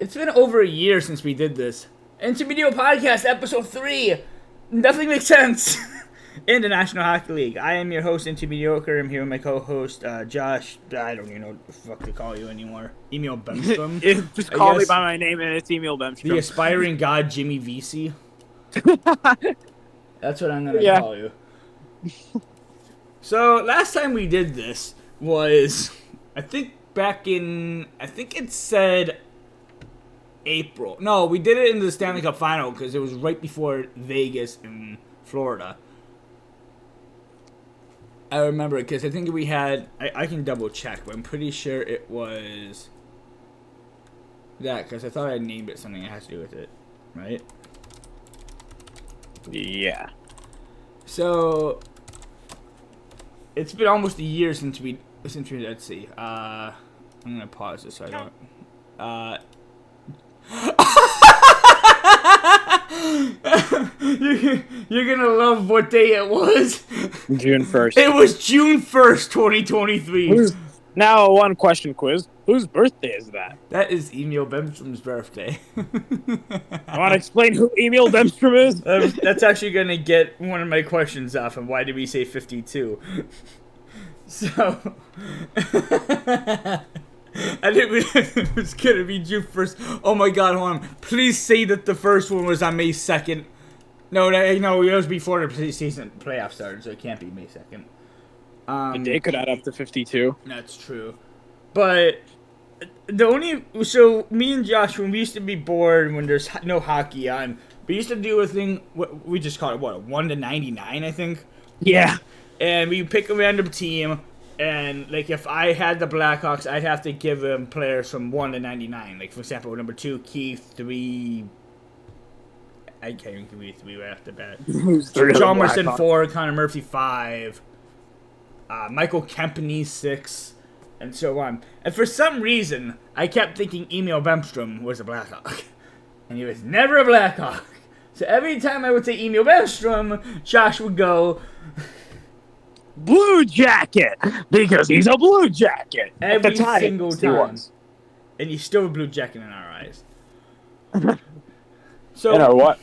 It's been over a year since we did this. IntermedioPodcast, episode 3. Nothing makes sense in the National Hockey League. I am your host, Intermediocre. I'm here with my co-host, Josh. I don't even know what the fuck to call you anymore. Emil Bemstrom. Just call me by my name, and it's Emil Bemstrom. The aspiring god, Jimmy Vesey. That's what I'm going to call you. So, last time we did this was, I think it said April. No, we did it in the Stanley Cup Final because it was right before Vegas in Florida. I remember it because I think we had, I can double check, but I'm pretty sure it was that because I thought I named it something that has to do with it, right? Yeah. So, it's been almost a year since we let's see. I'm going to pause this so I don't. You're gonna love what day it was. June 1st. It was June 1st, 2023. Now, one question quiz. Whose birthday is that? That is Emil Bemstrom's birthday. I want to explain who Emil Bemstrom is. That's actually gonna get one of my questions off of why did we say 52. So, I didn't realize it was gonna be June 1st. Oh my god, hold on. Please say that the first one was on May 2nd. No, it was before the preseason playoff started, so it can't be May 2nd. A day could add up to 52. That's true. But so me and Josh, when we used to be bored when there's no hockey on, we used to do a thing, we just call it, 1 to 99, I think? Yeah. And we pick a random team, and, like, if I had the Blackhawks, I'd have to give them players from 1 to 99. Like, for example, number 2, Keith, 3... I can't even give you 3 right off the bat. John Marston, 4, Connor Murphy, 5, Michael Kempany, 6, and so on. And for some reason, I kept thinking Emil Bemstrom was a Blackhawk. And he was never a Blackhawk. So every time I would say Emil Bemstrom, Josh would go... Blue Jacket, because he's a Blue Jacket. Every single time. And he's still a Blue Jacket in our eyes. So, in our what?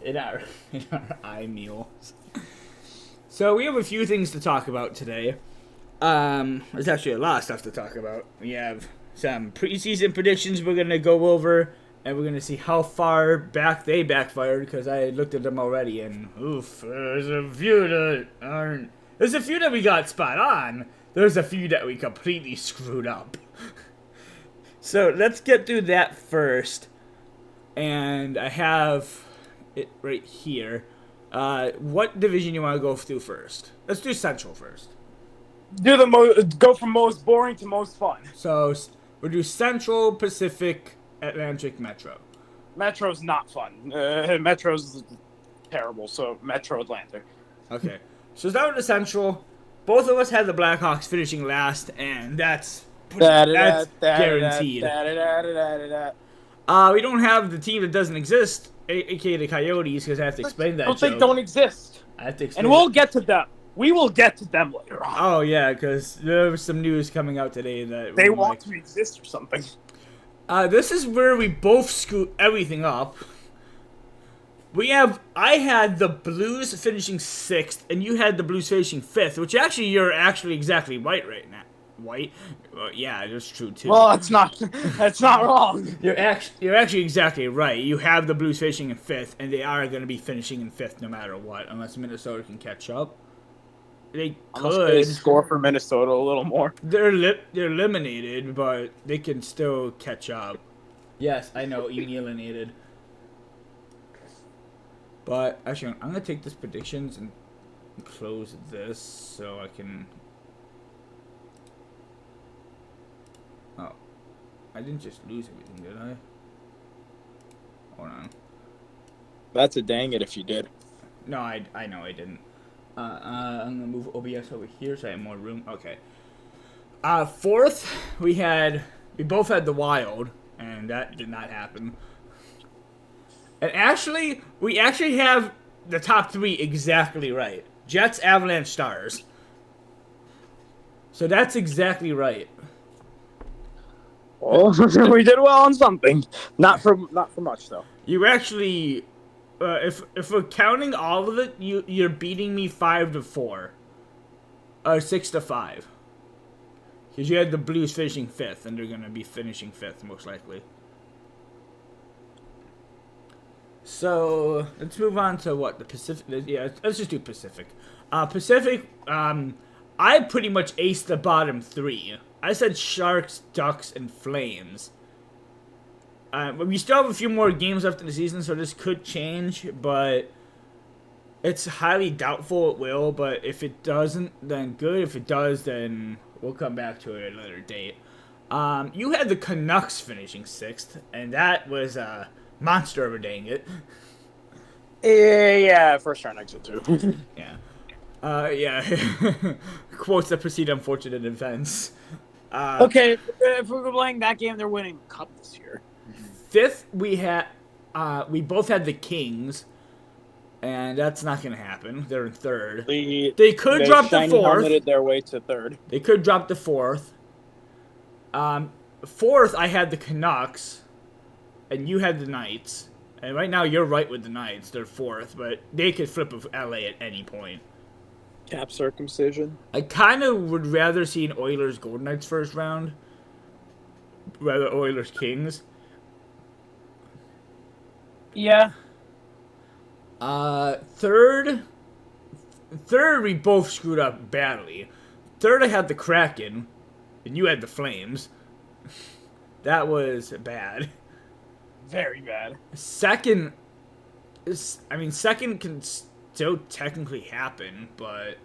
In our eye meals. So we have a few things to talk about today. There's actually a lot of stuff to talk about. We have some preseason predictions we're going to go over, and we're going to see how far back they backfired, because I looked at them already, and oof, there's a few that we got spot on. There's a few that we completely screwed up. So let's get through that first. And I have it right here. What division you want to go through first? Let's do Central first. Go from most boring to most fun. So we'll do Central, Pacific, Atlantic, Metro. Metro's not fun. Metro's terrible, so Metro Atlantic. Okay. So start with the Central. Both of us had the Blackhawks finishing last, and that's guaranteed. We don't have the team that doesn't exist, aka the Coyotes, because I have to explain that. They don't exist. I have to explain. And we'll get to them. We will get to them later on. Oh yeah, because there was some news coming out today that they want to exist or something. This is where we both scoot everything up. I had the Blues finishing 6th, and you had the Blues finishing 5th, which actually you're actually exactly right now. White? Well, yeah, that's true too. Well, that's not wrong. You're actually exactly right. You have the Blues finishing in 5th, and they are going to be finishing in 5th no matter what, unless Minnesota can catch up. They could they score for Minnesota a little more. They're eliminated, but they can still catch up. Yes, I know, eliminated. But actually, I'm gonna take this predictions and close this so I can. Oh, I didn't just lose everything, did I? Hold on. That's a dang it if you did. No, I know I didn't. I'm gonna move OBS over here so I have more room. Okay. 4th, we both had the Wild, and that did not happen. And actually, we actually have the top 3 exactly right. Jets, Avalanche, Stars. So that's exactly right. Well, we did well on something. Not for much though. You actually, if we're counting all of it, you're beating me 5-4, or 6-5, because you had the Blues finishing 5th, and they're gonna be finishing 5th most likely. So let's move on to what the Pacific. Yeah, let's just do Pacific. Pacific. I pretty much aced the bottom 3. I said Sharks, Ducks, and Flames. We still have a few more games left in the season, so this could change, but it's highly doubtful it will. But if it doesn't, then good. If it does, then we'll come back to it at another date. You had the Canucks finishing 6th, and that was a monster of a dang it. Yeah, first round exit too. Yeah. Yeah. Quotes that precede unfortunate events. Okay, if we're playing that game, they're winning the Cup this year. 5th, we both had the Kings, and that's not going to happen. They're in 3rd. They could drop the 4th. Their way to 3rd. They could drop the 4th. 4th, I had the Canucks, and you had the Knights. And right now, you're right with the Knights. They're 4th, but they could flip with LA at any point. Cap circumcision. I kind of would rather see an Oilers Golden Knights first round, rather Oilers Kings. Yeah. Third, we both screwed up badly. 3rd, I had the Kraken, and you had the Flames. That was bad. Very bad. Second can still technically happen, but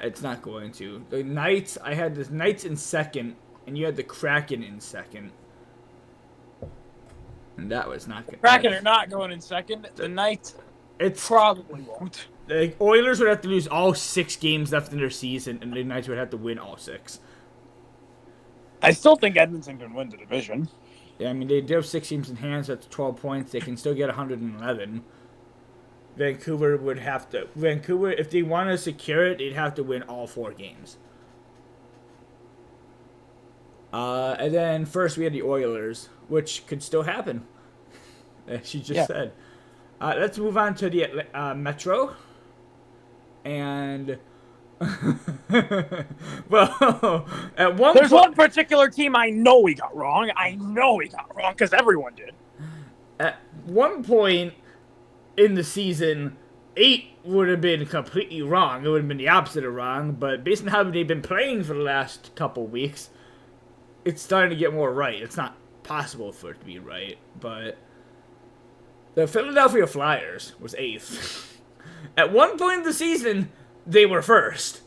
it's not going to. The Knights, I had the Knights in 2nd, and you had the Kraken in 2nd. And that was not good. Kraken are not going in 2nd. The Knights probably won't. The Oilers would have to lose all 6 games left in their season, and the Knights would have to win all 6. I still think Edmonton can win the division. Yeah, I mean, they do have 6 teams in hand, so that's 12 points. They can still get 111. Vancouver, if they want to secure it, they'd have to win all 4 games. And then first we had the Oilers, which could still happen, as she just said. Let's move on to the Metro. And, well, at one There's one particular team I know we got wrong. Because everyone did. At one point in the season, 8 would have been completely wrong. It would have been the opposite of wrong, but based on how they've been playing for the last couple weeks, it's starting to get more right. It's not possible for it to be right, but the Philadelphia Flyers was 8th. At one point in the season, they were 1st.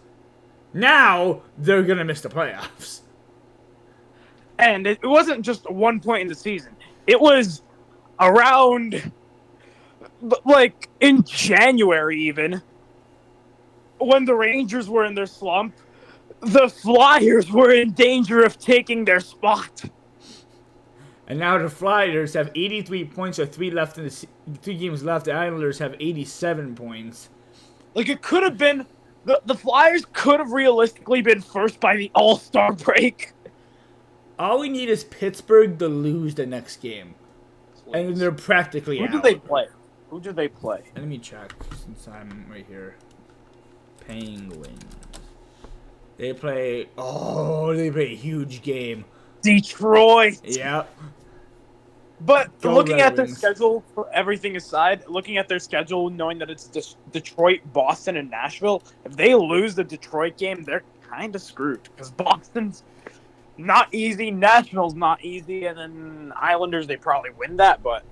Now, they're going to miss the playoffs. And it wasn't just one point in the season. It was around, like, in January even, when the Rangers were in their slump, the Flyers were in danger of taking their spot. And now the Flyers have 83 points with 3 games left. The Islanders have 87 points. Like, it could have been, the Flyers could have realistically been 1st by the All-Star break. All we need is Pittsburgh to lose the next game. Please. And they're practically out. Who do they play? Let me check, since I'm right here. Penguins. They play a huge game. Detroit. Yep. But Go looking Red at their Wings. schedule, for everything aside, looking at their schedule, knowing that it's Detroit, Boston, and Nashville, if they lose the Detroit game, they're kind of screwed. Because Boston's not easy, Nashville's not easy, and then Islanders, they probably win that, but...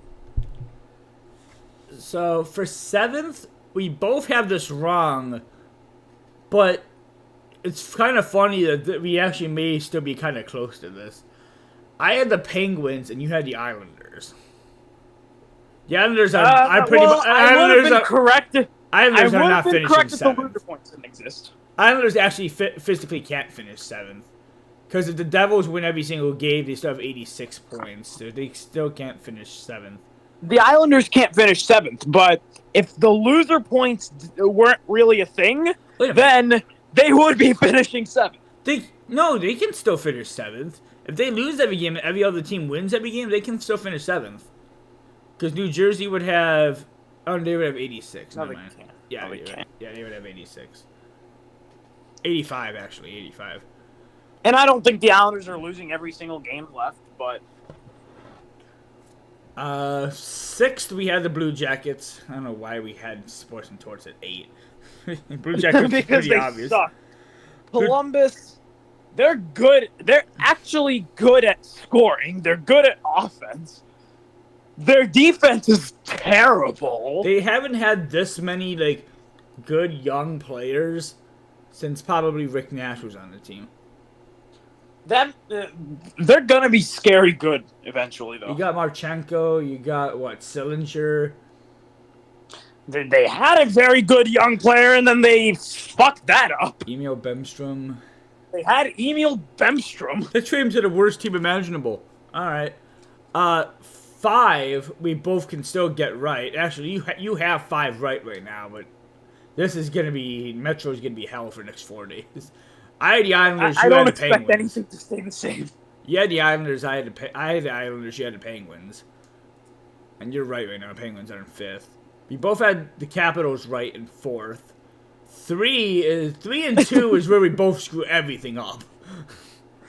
So, for 7th, we both have this wrong, but it's kind of funny that we actually may still be kind of close to this. I had the Penguins, and you had the Islanders. The Islanders are... I would have been correct. Islanders are not finishing 7th. The loser points didn't exist. Islanders actually physically can't finish 7th. Because if the Devils win every single game, they still have 86 points. So they still can't finish 7th. The Islanders can't finish 7th, but if the loser points weren't really a thing, then they would be finishing 7th. They can still finish 7th. If they lose every game and every other team wins every game, they can still finish 7th. Because New Jersey would have... Oh, they would have 86. No, Never they mind. can't. Yeah, No, they can't. Yeah, they would have 86. 85, actually. 85. And I don't think the Islanders are losing every single game left, but... 6th, we had the Blue Jackets. I don't know why we had Sports and Torts at 8. Blue Jackets because pretty they obvious. suck. Columbus, they're good. They're actually good at scoring. They're good at offense. Their defense is terrible. They haven't had this many, like, good young players since probably Rick Nash was on the team. They're going to be scary good eventually, though. You got Marchenko. You got, Sillinger. They had a very good young player, and then they fucked that up. Emil Bemstrom. They had Emil Bemstrom. Let's trade him to the worst team imaginable. All right. 5, we both can still get right. Actually, you have 5 right now, but this is going to be... Metro's going to be hell for the next 4 days. I had the Islanders, I don't expect anything to stay the same. You had the Islanders, I had the Islanders, you had the Penguins. And you're right now, Penguins are in 5th. We both had the Capitals right in 4th. 3 and 2 is where we both screw everything up.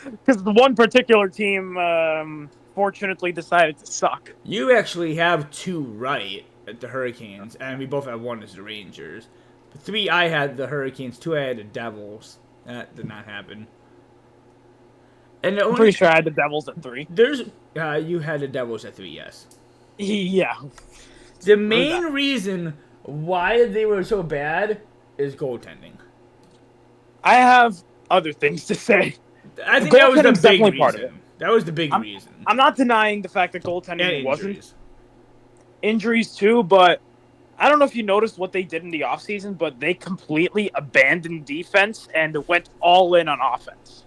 Because the one particular team, fortunately, decided to suck. You actually have 2 right at the Hurricanes, and we both have 1 as the Rangers. 3, I had the Hurricanes, 2, I had the Devils. That did not happen. And I'm pretty sure I had the Devils at 3. You had the Devils at 3, yes. Yeah. The main reason why they were so bad is goaltending. I have other things to say. I think that was the big reason. Part of it. That was the big reason. I'm not denying the fact that goaltending wasn't. Injuries too, but I don't know if you noticed what they did in the offseason, but they completely abandoned defense and went all in on offense.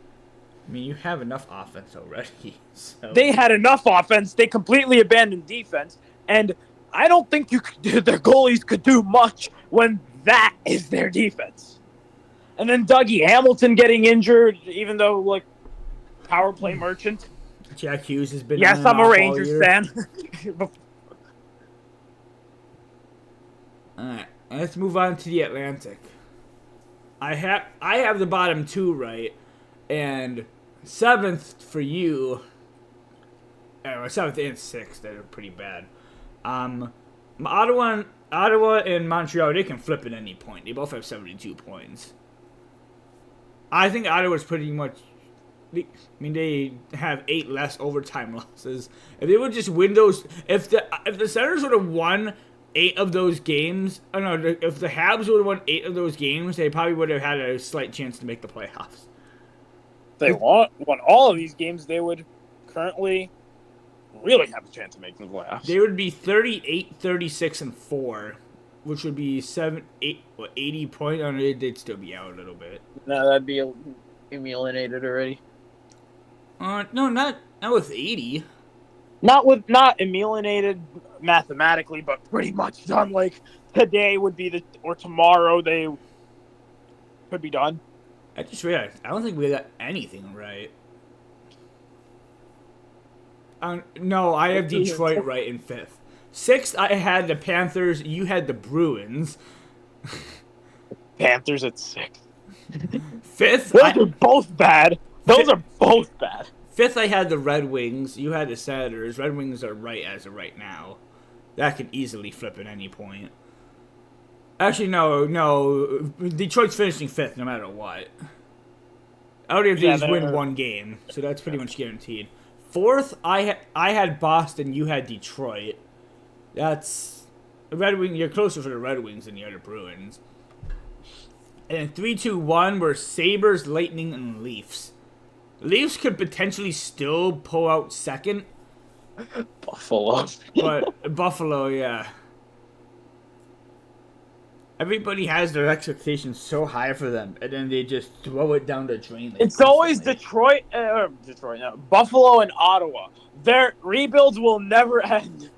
I mean, you have enough offense already. So. They had enough offense. They completely abandoned defense. And I don't think their goalies could do much when that is their defense. And then Dougie Hamilton getting injured, even though, power play merchant. Jack Hughes has been. Yes, I'm a Rangers fan. All right, let's move on to the Atlantic. I have the bottom 2 right, and 7th for you. 7th and 6th, that are pretty bad. Ottawa and Montreal, they can flip at any point. They both have 72 points. I think Ottawa's pretty much... they have 8 less overtime losses. If they would just win those... If the Senators would have won 8 of those games... if the Habs would have won 8 of those games, they probably would have had a slight chance to make the playoffs. If they won all of these games, they would currently... really have a chance of making the playoffs. They would be 38, 36, and 4, which would be 80 points. They'd still be out a little bit. No, that'd be eliminated already. No, not with 80. Not eliminated mathematically, but pretty much done. Today would be or tomorrow they could be done. I just realized I don't think we got anything right. No, I have Detroit right in 5th. 6th, I had the Panthers. You had the Bruins. Panthers at 6th. 5th, Those are both bad. Those are both bad. 5th, I had the Red Wings. You had the Senators. Red Wings are right as of right now. That could easily flip at any point. Actually, no. Detroit's finishing 5th no matter what. Out of these win 1 game, so that's pretty much guaranteed. 4th, I had Boston. You had Detroit. That's Red Wing. You're closer for the Red Wings than the other Bruins. And 3, 2, 1 were Sabres, Lightning, and Leafs. Leafs could potentially still pull out 2nd. Buffalo. But Buffalo, yeah. Everybody has their expectations so high for them, and then they just throw it down the drain. It's always Detroit, no, Buffalo, and Ottawa. Their rebuilds will never end.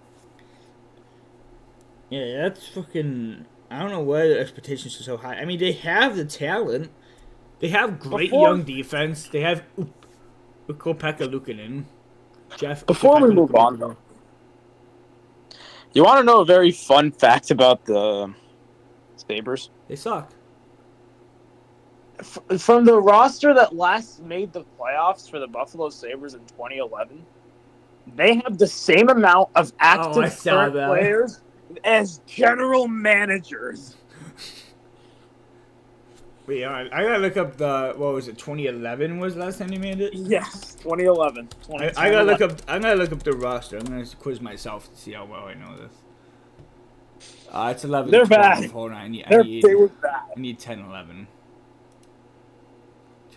Yeah, that's fucking... I don't know why the expectations are so high. I mean, they have the talent. They have great young defense. They have... Ukko-Pekka Luukkonen. Jeff. Before we Ukko-Pekka move on, Luukkonen. though, you want to know a very fun fact about the Sabres? They suck. From the roster that last made the playoffs for the Buffalo Sabres in 2011, they have the same amount of active current players as general managers. Wait, I gotta look up the, what was it, 2011 was the last time you made it? Yes, 2011. I gotta look up. I'm gonna look up the roster. I'm gonna quiz myself to see how well I know this. It's 11. They're 12. bad. Hold on, They were bad. I need 10, 11.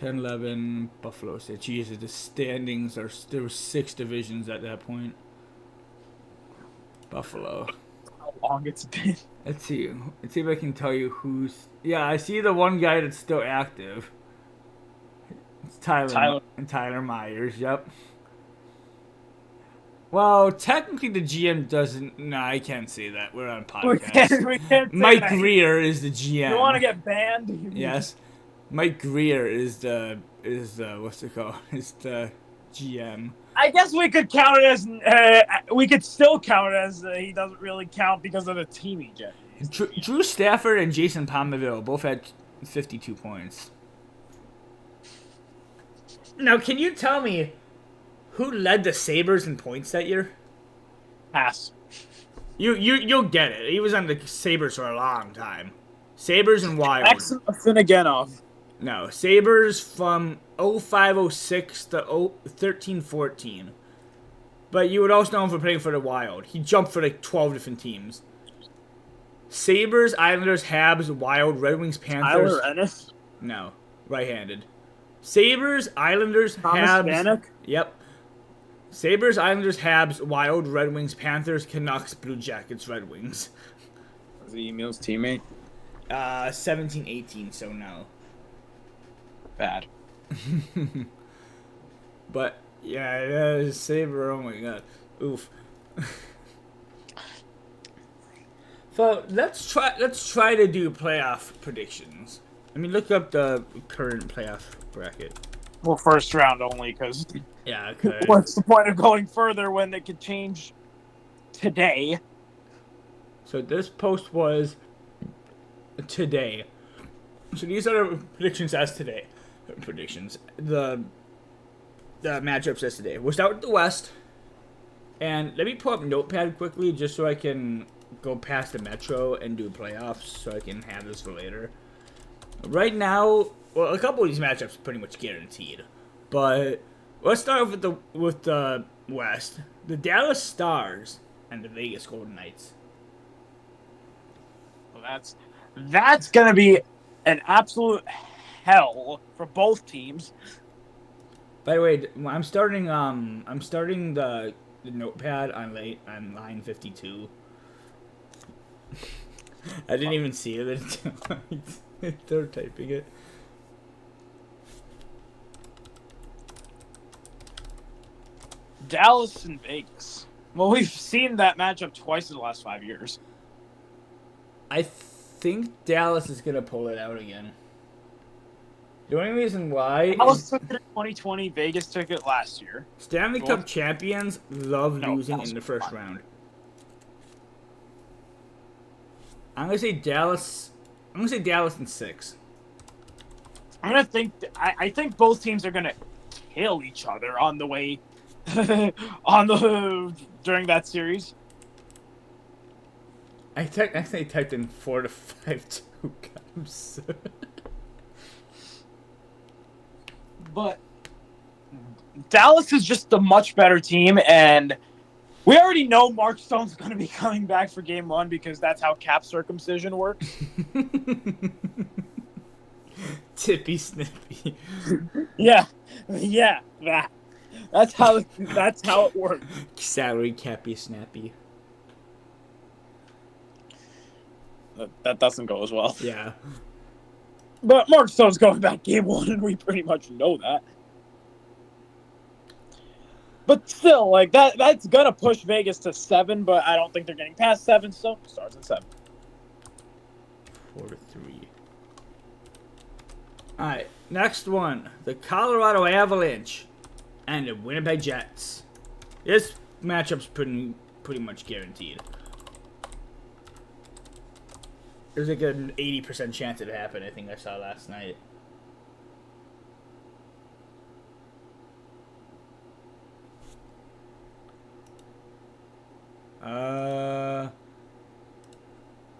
10, 11, Buffalo State. Jesus, the standings are, there were 6 divisions at that point. Buffalo. How long it's been. Let's see. Let's see if I can tell you who's. Yeah, I see the one guy that's still active. It's Tyler Myers. Yep. Well, technically the GM doesn't. No, I can't say that. We're on podcast. We can't say Mike that. Greer is the GM. You want to get banned? Yes. Mike Greer is the what's it called? Is the GM. I guess we could count it as we could still count it as he doesn't really count because of the team he just. Drew Stafford and Jason Palmaville both had 52 points. Now, can you tell me who led the Sabres in points that year? Pass. You'll get it. He was on the Sabres for a long time. Sabres and Wild. Finneganov. No, Sabres from 05-06 to 13-14. But you would also know him for playing for the Wild. He jumped for like 12 different teams. Sabres, Islanders, Habs, Wild, Red Wings, Panthers. Tyler Ennis? No, right-handed. Sabres, Islanders, Thomas Habs. Vanek? Yep. Sabres, Islanders, Habs, Wild, Red Wings, Panthers, Canucks, Blue Jackets, Red Wings. Was he Emil's teammate? 17-18, so no. Bad. But yeah, Sabre. Oh my god, oof. So let's try to do playoff predictions. I mean, look up the current playoff bracket. Well, first round only, because Yeah, okay. what's the point of going further when it could change today? So this post was today. So these are the predictions as today. Predictions. The matchups as today. We'll start with the West. And let me pull up Notepad quickly just so I can go past the Metro and do playoffs so I can have this for later. Right now, well, a couple of these matchups are pretty much guaranteed. But let's start off with the West. The Dallas Stars and the Vegas Golden Knights. Well, that's gonna be an absolute hell for both teams. By the way, I'm starting the Notepad on line 52. I didn't even see it until they're typing it. Dallas and Vegas. Well, we've seen that matchup twice in the last 5 years. I think Dallas is gonna pull it out again. The only reason why Dallas took it in 2020. Vegas took it last year. Stanley Cup champions love losing in the first fine. round. I'm gonna say Dallas. I'm gonna say Dallas in 6. I think both teams are gonna kill each other on the way during that series. I typed in 4 to 5-2. But Dallas is just a much better team, and we already know Mark Stone's going to be coming back for Game 1 because that's how cap circumcision works. Tippy snippy. Yeah, that's how it works. Salary cappy snappy. That doesn't go as well. Yeah. But Mark Stone's going back Game 1, and we pretty much know that. But still, like that's gonna push Vegas to 7, but I don't think they're getting past 7, so starts at 7. 4-3. Alright, next one. The Colorado Avalanche and the Winnipeg Jets. This matchup's pretty much guaranteed. There's like an 80% chance it happened, I think I saw last night.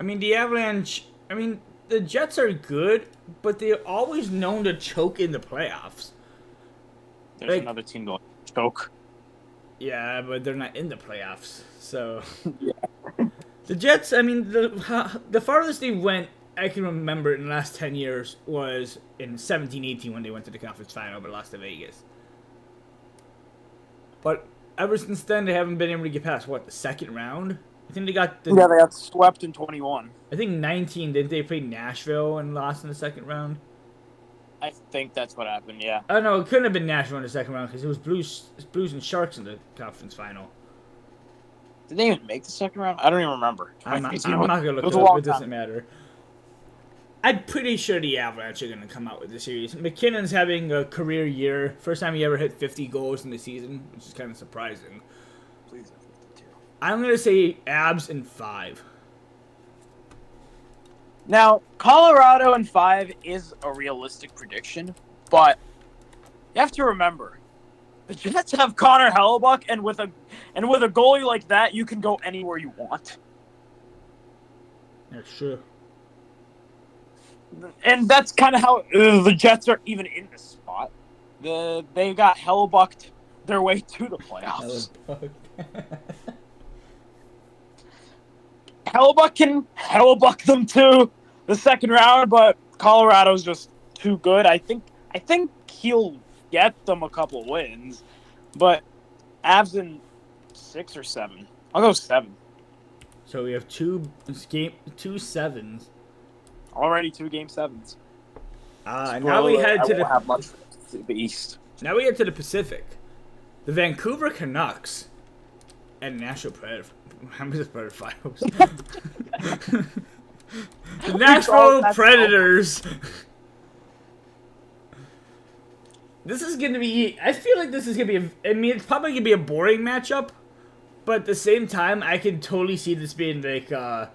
I mean, the Avalanche... I mean, the Jets are good, but they're always known to choke in the playoffs. There's another team going to choke. Yeah, but they're not in the playoffs, so... The Jets, I mean, the farthest they went, I can remember in the last 10 years, was in 17-18 when they went to the conference final but lost to Vegas. But ever since then, they haven't been able to get past, the second round? I think they got... they got swept in 21. I think 19, didn't they play Nashville and lost in the second round? I think that's what happened, yeah. Oh, no, it couldn't have been Nashville in the second round because it was Blues and Sharks in the conference final. Did they even make the second round? I don't even remember. I'm not going to look it up. It doesn't matter. I'm pretty sure the Avalanche are going to come out with the series. McKinnon's having a career year. First time he ever hit 50 goals in the season, which is kind of surprising. Please, 52. I'm going to say Abs in 5. Now, Colorado in 5 is a realistic prediction, but you have to remember, the Jets have Connor Hellebuck, and with a goalie like that, you can go anywhere you want. That's true. And that's kind of how the Jets are even in this spot. They got Hellebucked their way to the playoffs. Hellebuck can Hellebuck them to the second round, but Colorado's just too good. I think he'll get them a couple wins, but Avs in 6 or 7. I'll go 7. So we have two sevens. Already 2 game 7s. Now we head to the East. Now we head to the Pacific. The Vancouver Canucks and Nashville Predators. The Nashville Predators. This is going to be... I feel like this is going to be... it's probably going to be a boring matchup. But at the same time, I can totally see this being like... all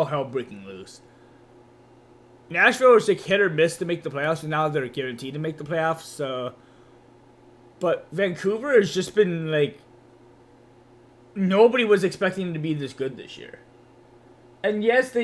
hell breaking loose. Nashville was like hit or miss to make the playoffs, and now they're guaranteed to make the playoffs. So, but Vancouver has just been like nobody was expecting them to be this good this year. And yes,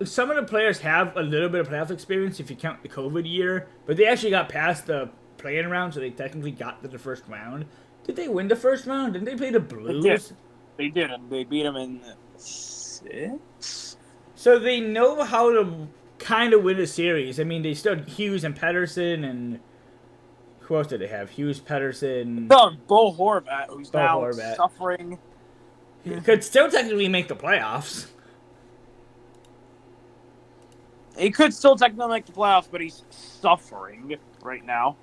some of the players have a little bit of playoff experience if you count the COVID year, but they actually got past the play-in round, so they technically got to the first round. Did they win the first round? Didn't they play the Blues? They did, and they beat them in 6. So they know how to kind of win a series. I mean, they still had Hughes and Pettersson, and who else did they have? Hughes, Pettersson. Bo Horvat, who's suffering. He could still technically make the playoffs. He could still technically make the playoffs, but he's suffering right now.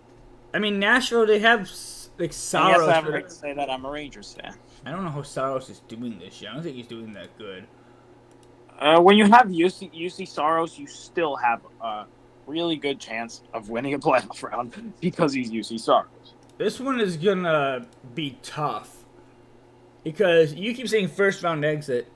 I mean, Nashville, they have like Saros. Yes, I have a right to say that. I'm a Rangers fan. I don't know how Saros is doing this year. I don't think he's doing that good. When you have UC Saros, you still have a really good chance of winning a playoff round because he's UC Saros. This one is going to be tough because you keep saying first round exit,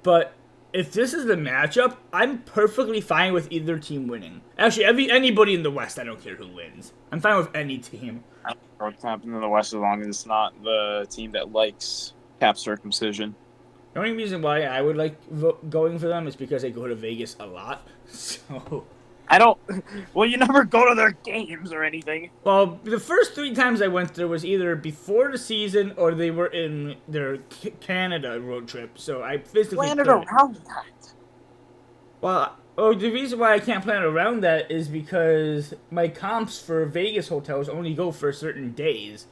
but if this is the matchup, I'm perfectly fine with either team winning. Actually, anybody in the West, I don't care who wins. I'm fine with any team. I don't know what's happening in the West as long as it's not the team that likes cap circumcision. The only reason why I would like going for them is because I go to Vegas a lot. So I don't... Well, you never go to their games or anything. Well, the first 3 times I went there was either before the season or they were in their Canada road trip. So I physically planned it around that. Well, the reason why I can't plan around that is because my comps for Vegas hotels only go for certain days.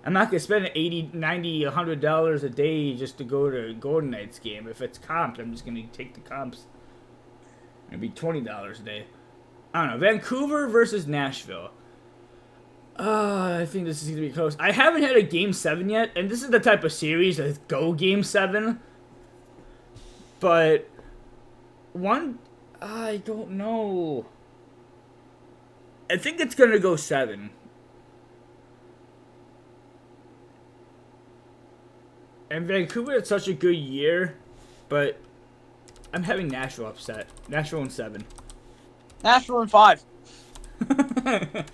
I'm not going to spend $80, $90, $100 a day just to go to Golden Knights game. If it's comped, I'm just going to take the comps. It'd be $20 a day. I don't know. Vancouver versus Nashville. I think this is going to be close. I haven't had a Game 7 yet, and this is the type of series that go Game 7. But I don't know. I think it's going to go 7. And Vancouver had such a good year, but I'm having Nashville upset. Nashville in 7. Nashville in 5. 4-1.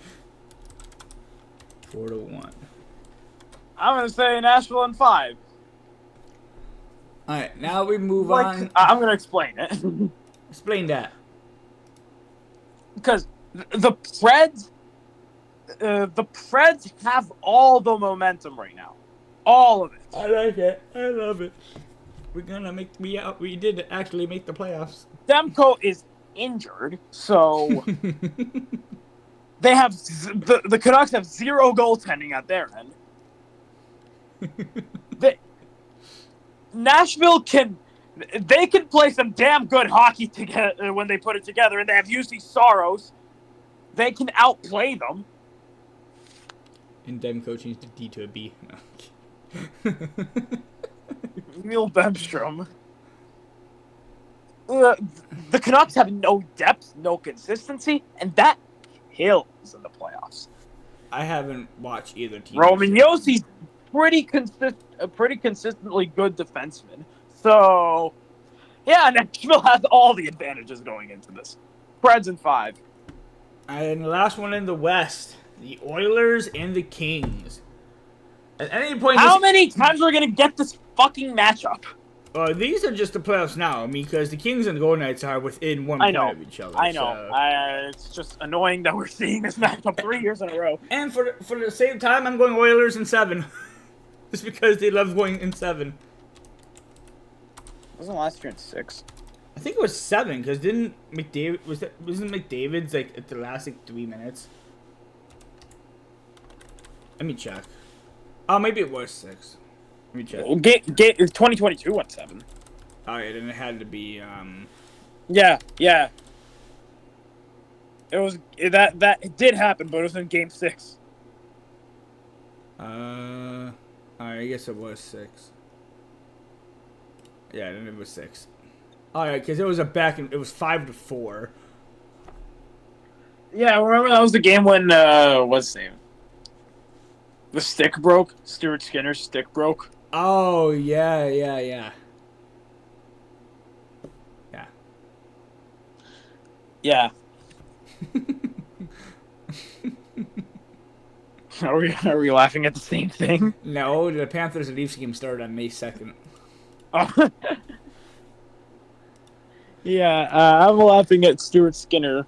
I'm gonna say Nashville in 5. All right, now we move on. I'm gonna explain it. Explain that. Because the Preds have all the momentum right now, all of it. I like it. I love it. We're gonna make me out. We did actually make the playoffs. Demko is injured, so they have the Canucks have 0 goaltending at their end. Nashville can play some damn good hockey together when they put it together, and they have UC Soros. They can outplay them. And Demko changed the D to a B. No. Neil Bemstrom. The Canucks have no depth, no consistency, and that kills in the playoffs. I haven't watched either team. Roman Yossi's pretty consistently good defenseman. So, yeah, Nashville has all the advantages going into this. Preds in 5. And the last one in the West, the Oilers and the Kings. At any point, how many times are we gonna get this fucking matchup? These are just the playoffs now. I mean, because the Kings and the Golden Knights are within 1 point of each other. I know. So. It's just annoying that we're seeing this matchup 3 years in a row. And for the same time, I'm going Oilers in 7. Just because they love going in 7. Wasn't last year in 6? I think it was 7 because wasn't McDavid's like at the last 3 minutes? Let me check. Oh, maybe it was 6. Let me check. Well, 2022 went 7. Oh yeah, then it had to be Yeah. It was that it did happen, but it was in Game 6. I guess it was 6. Yeah, then it was 6. Alright, because it was it was 5-4. Yeah, I remember that was the game when what's his name? The stick broke. Stuart Skinner's stick broke. Oh yeah. Yeah. Are we laughing at the same thing? No, the Panthers and Leafs game started on May 2nd. Oh. Yeah, I'm laughing at Stuart Skinner.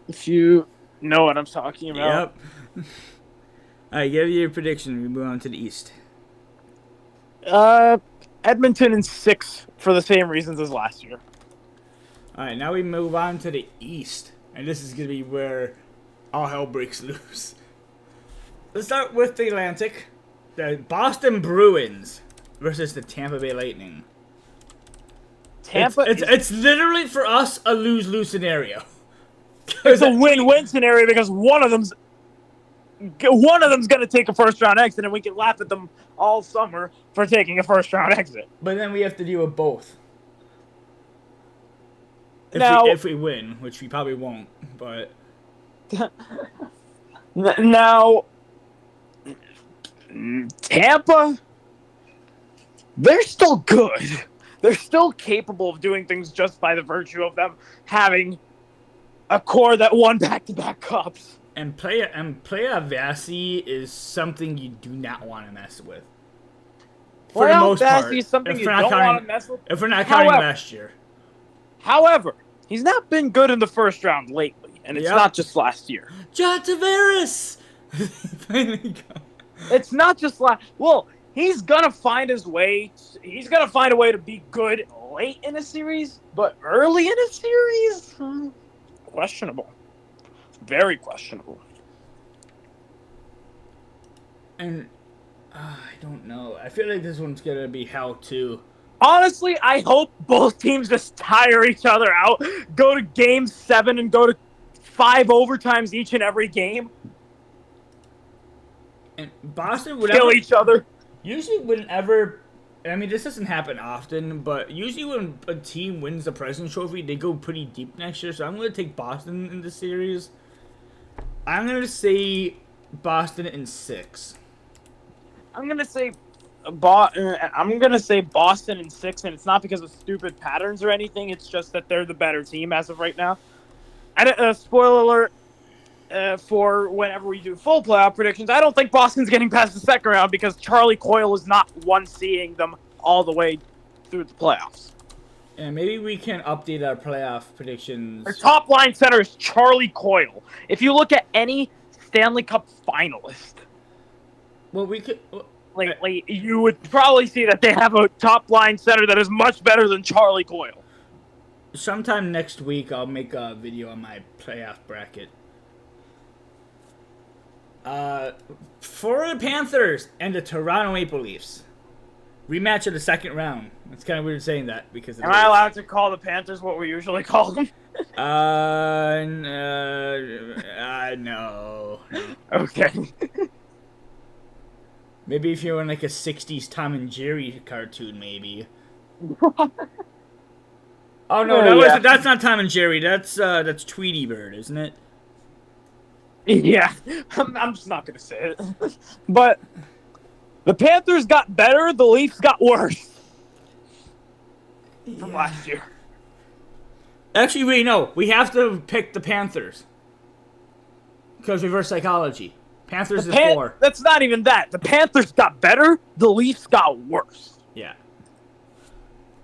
If you know what I'm talking about. Yep. Alright, give your prediction. We move on to the East. Edmonton in 6 for the same reasons as last year. Alright, now we move on to the East. And this is going to be where all hell breaks loose. Let's start with the Atlantic. The Boston Bruins versus the Tampa Bay Lightning. It's literally for us a lose-lose scenario. It's a win-win scenario because one of them's going to take a first-round exit, and we can laugh at them all summer for taking a first-round exit. But then we have to deal with both. If we win, which we probably won't, but now Tampa, they're still good. They're still capable of doing things just by the virtue of them having a core that won back-to-back cups. And Playa Vasi is something you do not want to mess with. For the most part. Is something you don't want to mess with. If we're not counting last year. However, he's not been good in the first round lately, and it's not just last year. John Tavares! It's not just last... Well, he's going to find his way... He's going to find a way to be good late in a series, but early in a series? Questionable. Very questionable. And I don't know. I feel like this one's going to be hell, too. Honestly, I hope both teams just tire each other out, go to Game 7 and go to 5 overtimes each and every game. And Boston would kill each other. Usually whenever... I mean, this doesn't happen often, but usually when a team wins the President's Trophy, they go pretty deep next year. So I'm going to take Boston in the series. I'm going to say Boston in 6. I'm going to say I'm gonna say Boston in 6, and it's not because of stupid patterns or anything. It's just that they're the better team as of right now. And spoiler alert. For whenever we do full playoff predictions, I don't think Boston's getting past the second round because Charlie Coyle is not seeing them all the way through the playoffs. And maybe we can update our playoff predictions. Our top line center is Charlie Coyle. If you look at any Stanley Cup finalist, well, we could lately, you would probably see that they have a top line center that is much better than Charlie Coyle. Sometime next week, I'll make a video on my playoff bracket. For the Panthers and the Toronto Maple Leafs. Rematch of the second round. It's kind of weird saying that because. Am I allowed to call the Panthers what we usually call them? No. Okay. Maybe if you're in like a 60s Tom and Jerry cartoon, maybe. Oh no, that's not Tom and Jerry. That's Tweety Bird, isn't it? Yeah, I'm just not gonna say it. But the Panthers got better. The Leafs got worse from last year. Actually, wait, no. We have to pick the Panthers because reverse psychology. Panthers is 4. That's not even that. The Panthers got better. The Leafs got worse. Yeah.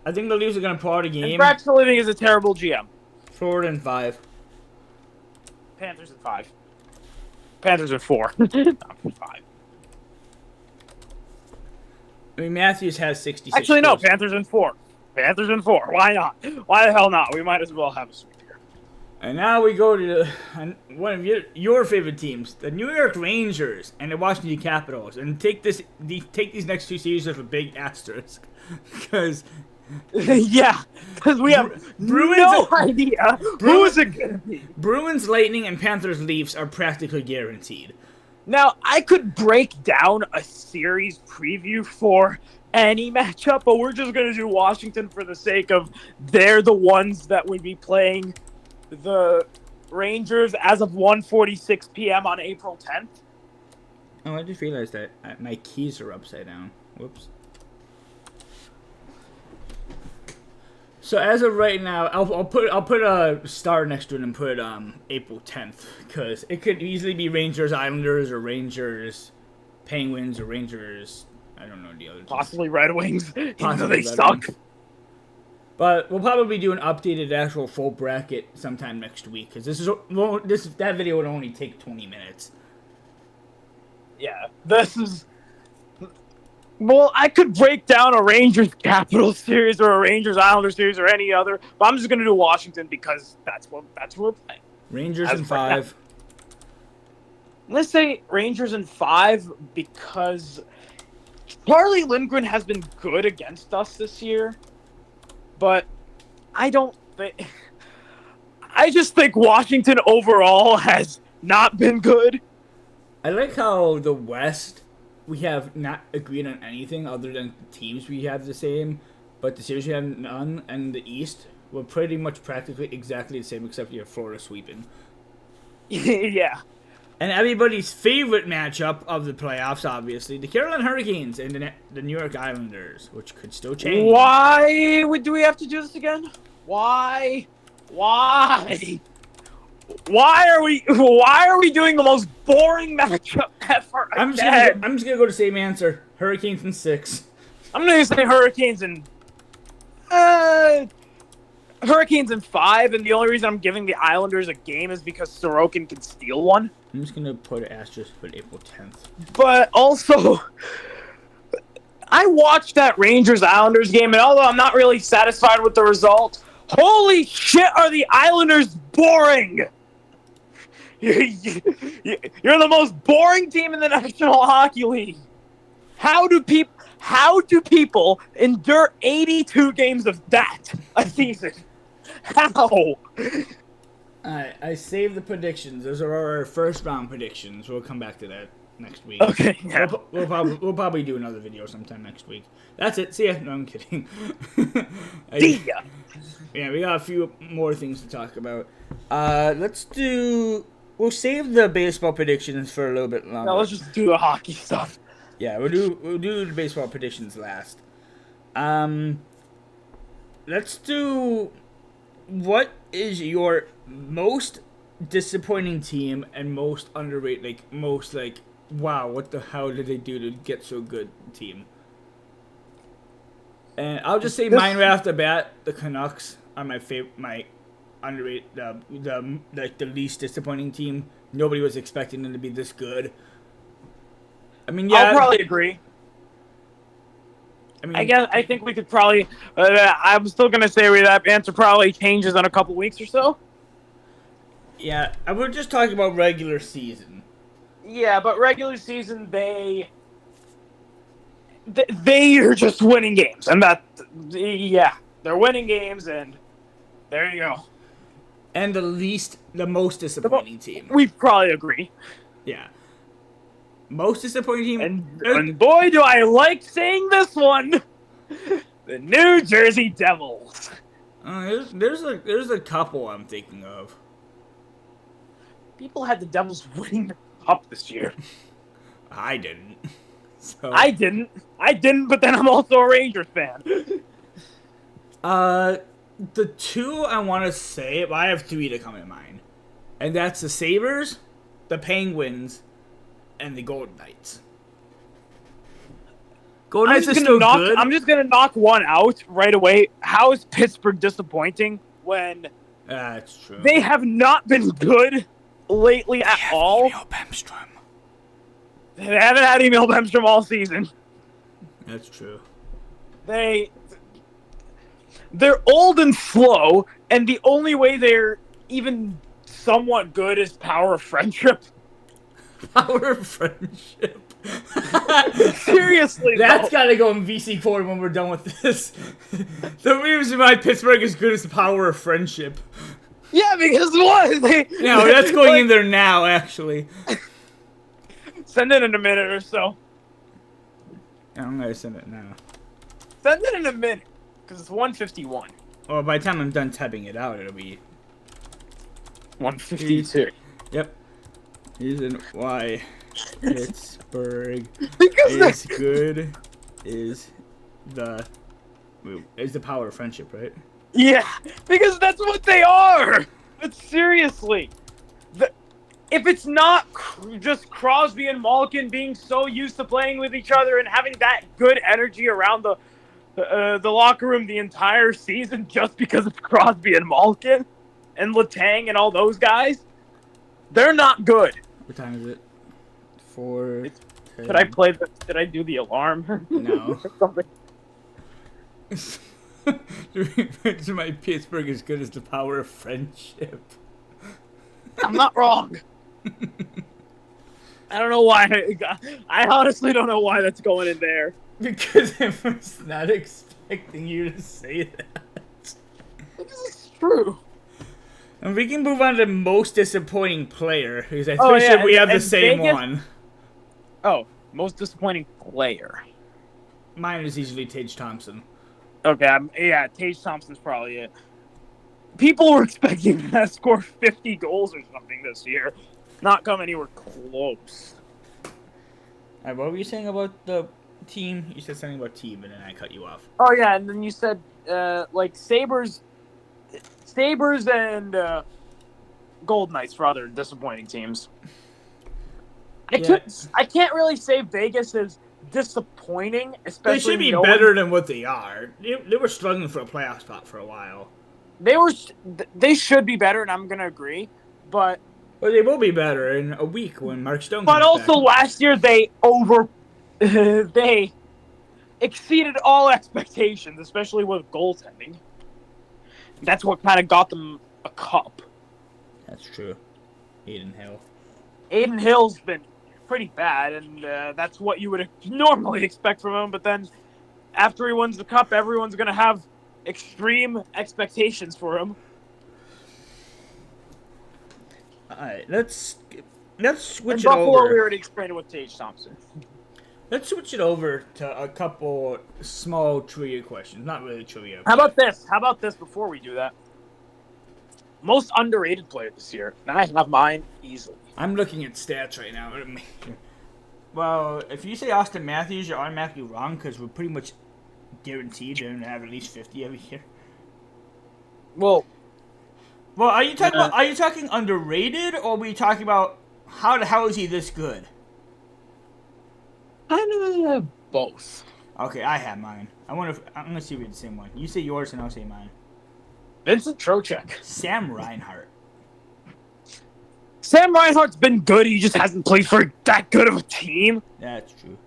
I think the Leafs are gonna pull out a game. And Brax for Living is a terrible GM. Florida in 5. Panthers in 5. Panthers in 4. Not 5. I mean, Matthews has 66. Actually, no. Panthers in 4. Panthers in 4. Why not? Why the hell not? We might as well have a sweep here. And now we go to one of your favorite teams, the New York Rangers and the Washington Capitals, and take these next 2 series with a big asterisk, because. Yeah, because we have no idea who is it going to be. Bruins, Lightning, and Panthers, Leafs are practically guaranteed. Now, I could break down a series preview for any matchup, but we're just going to do Washington for the sake of they're the ones that would be playing the Rangers as of 1:46 p.m. on April 10th. Oh, I just realized that my keys are upside down. Whoops. So as of right now, I'll put a star next to it and put April 10th, because it could easily be Rangers Islanders or Rangers Penguins or Rangers, I don't know the other teams. Possibly Red Wings, even though they suck. But we'll probably do an updated actual full bracket sometime next week, because that video would only take 20 minutes. Yeah, this is. Well, I could break down a Rangers Capitals series or a Rangers Islanders series or any other, but I'm just going to do Washington because that's what we're playing. Rangers in 5. Let's say Rangers in 5 because Charlie Lindgren has been good against us this year, but I just think Washington overall has not been good. I like how the West, we have not agreed on anything other than teams we have the same, but the series we have none, and the East, we're pretty much practically exactly the same except you have Florida sweeping. Yeah. And everybody's favorite matchup of the playoffs, obviously, the Carolina Hurricanes and the New York Islanders, which could still change. Why do we have to do this again? Why? Why are we doing the most boring matchup ever? I'm just gonna go to the same answer. Hurricanes in 6. I'm gonna say Hurricanes in 5, and the only reason I'm giving the Islanders a game is because Sorokin can steal one. I'm just gonna put an asterisk for April 10th. But also, I watched that Rangers-Islanders game, and although I'm not really satisfied with the result, holy shit, are the Islanders boring! You're the most boring team in the National Hockey League. How do people endure 82 games of that a season? How? I saved the predictions. Those are our first round predictions. We'll come back to that next week. Okay. Yeah. We'll probably do another video sometime next week. That's it. See ya. No, I'm kidding. See ya. Yeah, we got a few more things to talk about. We'll save the baseball predictions for a little bit longer. No, let's just do the hockey stuff. Yeah, we'll do the baseball predictions last. Let's do. What is your most disappointing team and most underrated? Wow, what the hell did they do to get so good team? And I'll just say mine right off the bat. The Canucks are my favorite, my underrated, the least disappointing team. Nobody was expecting them to be this good. I mean, yeah, I'll probably agree. I mean, I think we could probably. I'm still gonna say that answer probably changes in a couple weeks or so. yeah, I was just talking about regular season. Yeah, but regular season they are just winning games, and they're winning games, and there you go. And the most disappointing team. We probably agree. Yeah. Most disappointing team. And boy, do I like saying this one. The New Jersey Devils. There's a couple I'm thinking of. People had the Devils winning the cup this year. I didn't. So. I didn't, but then I'm also a Rangers fan. The two I want to say, I have three to come in mind. And that's the Sabres, the Penguins, and the Golden Knights. Golden Knights are still good. I'm just going to knock one out right away. How is Pittsburgh disappointing when that's true. They have not been good lately at all? Emil Bemstrom. They haven't had Emil Bemstrom all season. That's true. They're old and slow, and the only way they're even somewhat good is power of friendship. Power of friendship. Seriously, that's got to go in VC Corner when we're done with this. The reason why Pittsburgh is good is the power of friendship. Yeah, because what? No, that's going in there now, actually. Send it in a minute or so. I'm going to send it now. Send it in a minute, because it's 1:51. Well, by the time I'm done typing it out, it'll be 1:52. Yep. Reason why Pittsburgh is good is the power of friendship, right? Yeah, because that's what they are. But seriously, if it's not just Crosby and Malkin being so used to playing with each other and having that good energy around the locker room the entire season just because it's Crosby and Malkin and Letang and all those guys, they're not good. What time is it? 4. Did I do the alarm? No. Something. My Pittsburgh is good as the power of friendship. I'm not wrong. I don't know why. I honestly don't know why that's going in there. Because I was not expecting you to say that. Because it's true. And we can move on to most disappointing player, because I'm pretty sure we have the same one. Oh, most disappointing player. Mine is easily Tage Thompson. Okay, Tage Thompson's probably it. People were expecting him to score 50 goals or something this year. Not come anywhere close. What were you saying about the team? You said something about team, and then I cut you off. Oh, yeah, and then you said, Sabres and Golden Knights for other disappointing teams. I can't really say Vegas is disappointing, especially. They should be better than what they are. They were struggling for a playoff spot for a while. They should be better, and I'm gonna agree. But they will be better in a week when Mark Stone. But also back. Last year they exceeded all expectations, especially with goaltending. That's what kind of got them a cup. That's true. Adin Hill's been pretty bad, and that's what you would normally expect from him. But then, after he wins the cup, everyone's going to have extreme expectations for him. All right, let's switch it Buffalo, over. we already explained it with Tage Thompson. Let's switch it over to a couple small trivia questions. Not really trivia. How about this before we do that? Most underrated player this year. And I have mine easily. I'm looking at stats right now. Well, if you say Austin Matthews, you're automatically wrong because we're pretty much guaranteed they're gonna have at least 50 every year. Well, Well, are you talking about? Are you talking underrated, or are we talking about how the hell is he this good? both. Okay, I have mine. I'm gonna see if we have the same one. You say yours, and I'll say mine. Vincent Trocheck. Sam Reinhart. Sam Reinhart's been good. He just hasn't played for that good of a team. That's true.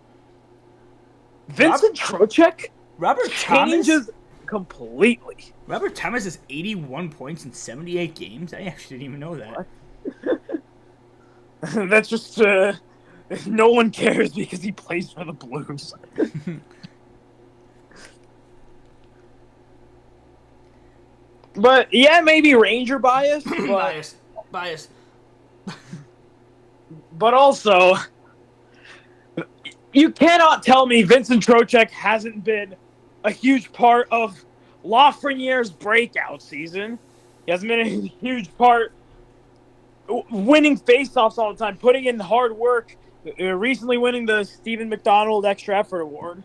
Vincent Trocheck Robert changes Thomas. completely. Robert Thomas has 81 points in 78 games. I actually didn't even know that. That's just no one cares because he plays for the Blues. But yeah, maybe Ranger bias, but Bias. but also you cannot tell me Vincent Trocheck hasn't been a huge part of Lafreniere's breakout season. He hasn't been a huge part winning faceoffs all the time, putting in hard work, recently winning the Stephen McDonald Extra Effort Award.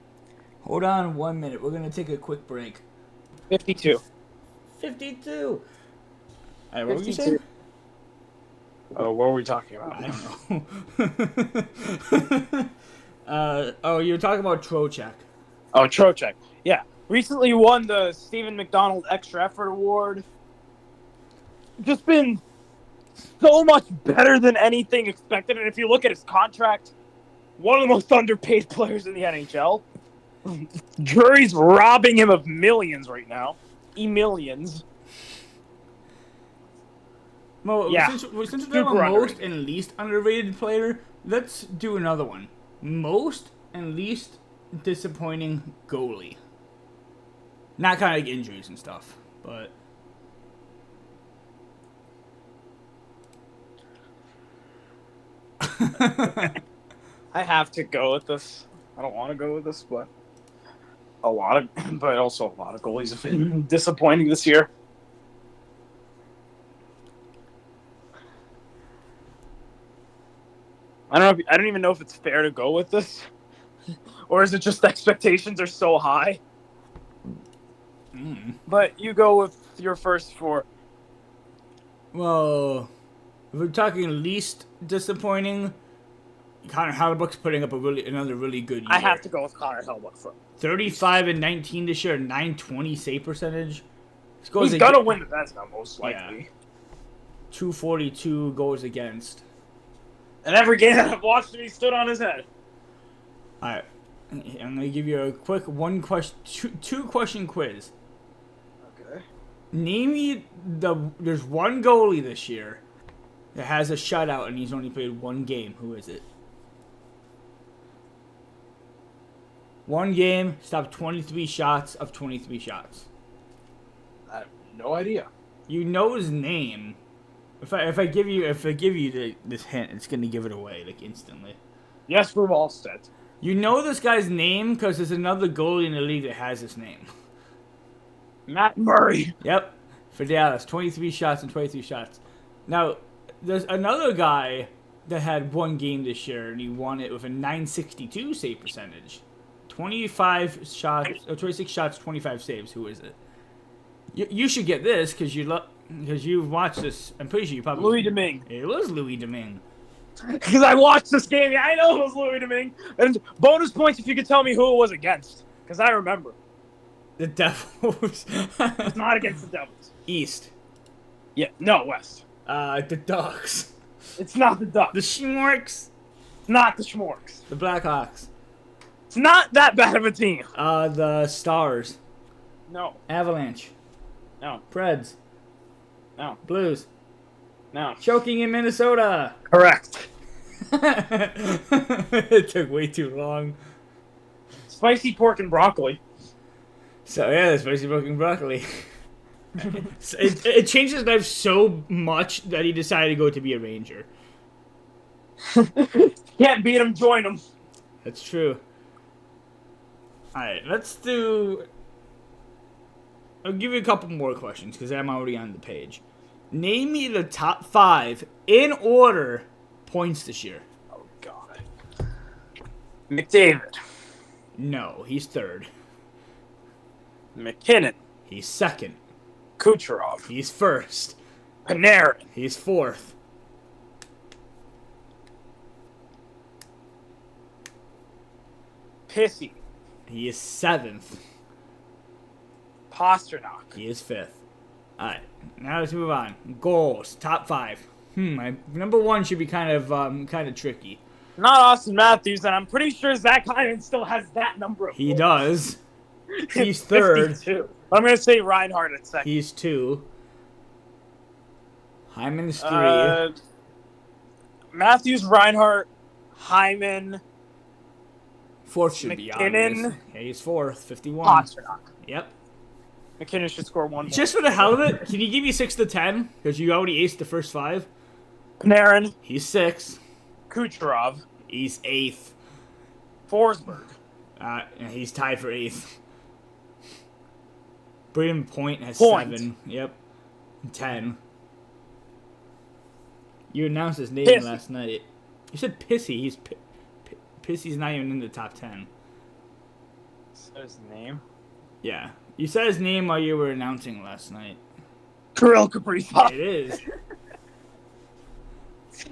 Hold on 1 minute. We're going to take a quick break. 52. 52. All right, what were you saying? Oh, what were we talking about? I don't know. You were talking about Trocheck. Oh, Trocheck. Yeah. Recently won the Stephen McDonald Extra Effort Award. Just been so much better than anything expected. And if you look at his contract, one of the most underpaid players in the NHL. Drury's robbing him of millions right now. Millions. Well, Yeah. since we're talking about most underrated. and least underrated player, let's do another one. Most and least disappointing goalie. Not kind of like injuries and stuff, but... I have to go with this. I don't want to go with this, but also a lot of goalies have been disappointing this year. I don't even know if it's fair to go with this, or is it just expectations are so high? But you go with your first four. Well, if we're talking least disappointing, Connor Hellebuyck's putting up another really good year. I have to go with Connor Hellebuyck for 35 and 19 this year, 920 save percentage. He's gonna win the Vezina most likely. Yeah. 242 goals against. And every game that I've watched him, he stood on his head. All right, I'm gonna give you a quick two question quiz. Okay. Name me there's one goalie this year that has a shutout and he's only played one game. Who is it? One game, stopped 23 shots of 23 shots. I have no idea. You know his name. If I give you this hint, it's gonna give it away like instantly. Jesper Wallstedt. You know this guy's name because there's another goalie in the league that has his name. Matt Murray. Yep, for Dallas, 23 shots and 23 shots. Now, there's another guy that had one game this year and he won it with a 962 save percentage. 26 shots, 25 saves. Who is it? You should get this because you've watched this. I'm pretty sure you probably... Louis Domingue. It was Louis Domingue. Because I watched this game. Yeah, I know it was Louis Domingue. And bonus points if you could tell me who it was against. Because I remember. The Devils. It's not against the Devils. East. Yeah, no, West. The Ducks. It's not the Ducks. The Schmorks. It's not the Schmorks. The Blackhawks. It's not that bad of a team. The Stars. No. Avalanche. No. Preds. No. Blues. No. Choking in Minnesota. Correct. It took way too long. Spicy pork and broccoli. So yeah, the spicy broken broccoli. It changed his life so much that he decided to go to be a Ranger. Can't beat him, join him. That's true. Alright, let's do... I'll give you a couple more questions because I'm already on the page. Name me the top 5 in order points this year. Oh, God. McDavid. No, he's third. McKinnon. He's second. Kucherov. He's first. Panarin. He's fourth. Pissy. He is seventh. Pasternak. He is fifth. Alright, now let's move on. Goals, top 5. My number 1 should be kind of tricky. Not Austin Matthews, and I'm pretty sure Zach Hyman still has that number of He goals. does. He's third. 52. I'm going to say Reinhardt at second. He's 2. Hyman's 3. Matthews, Reinhardt, Hyman, Fourth should be obvious. McKinnon. Yeah, he's fourth, 51. Pasternak. Yep. McKinnon should score one more. Just for the hell of it, can you give me 6 to 10? Because you already aced the first 5. Panarin. He's 6. Kucherov. He's 8th. Forsberg. He's tied for 8th. Braden Point has Point. 7. Yep. 10. You announced his name Pissy. last night. You said Pissy. He's Pissy's not even in the top 10. Is that his name? Yeah. You said his name while you were announcing last night. Kirill Kaprizov. It is.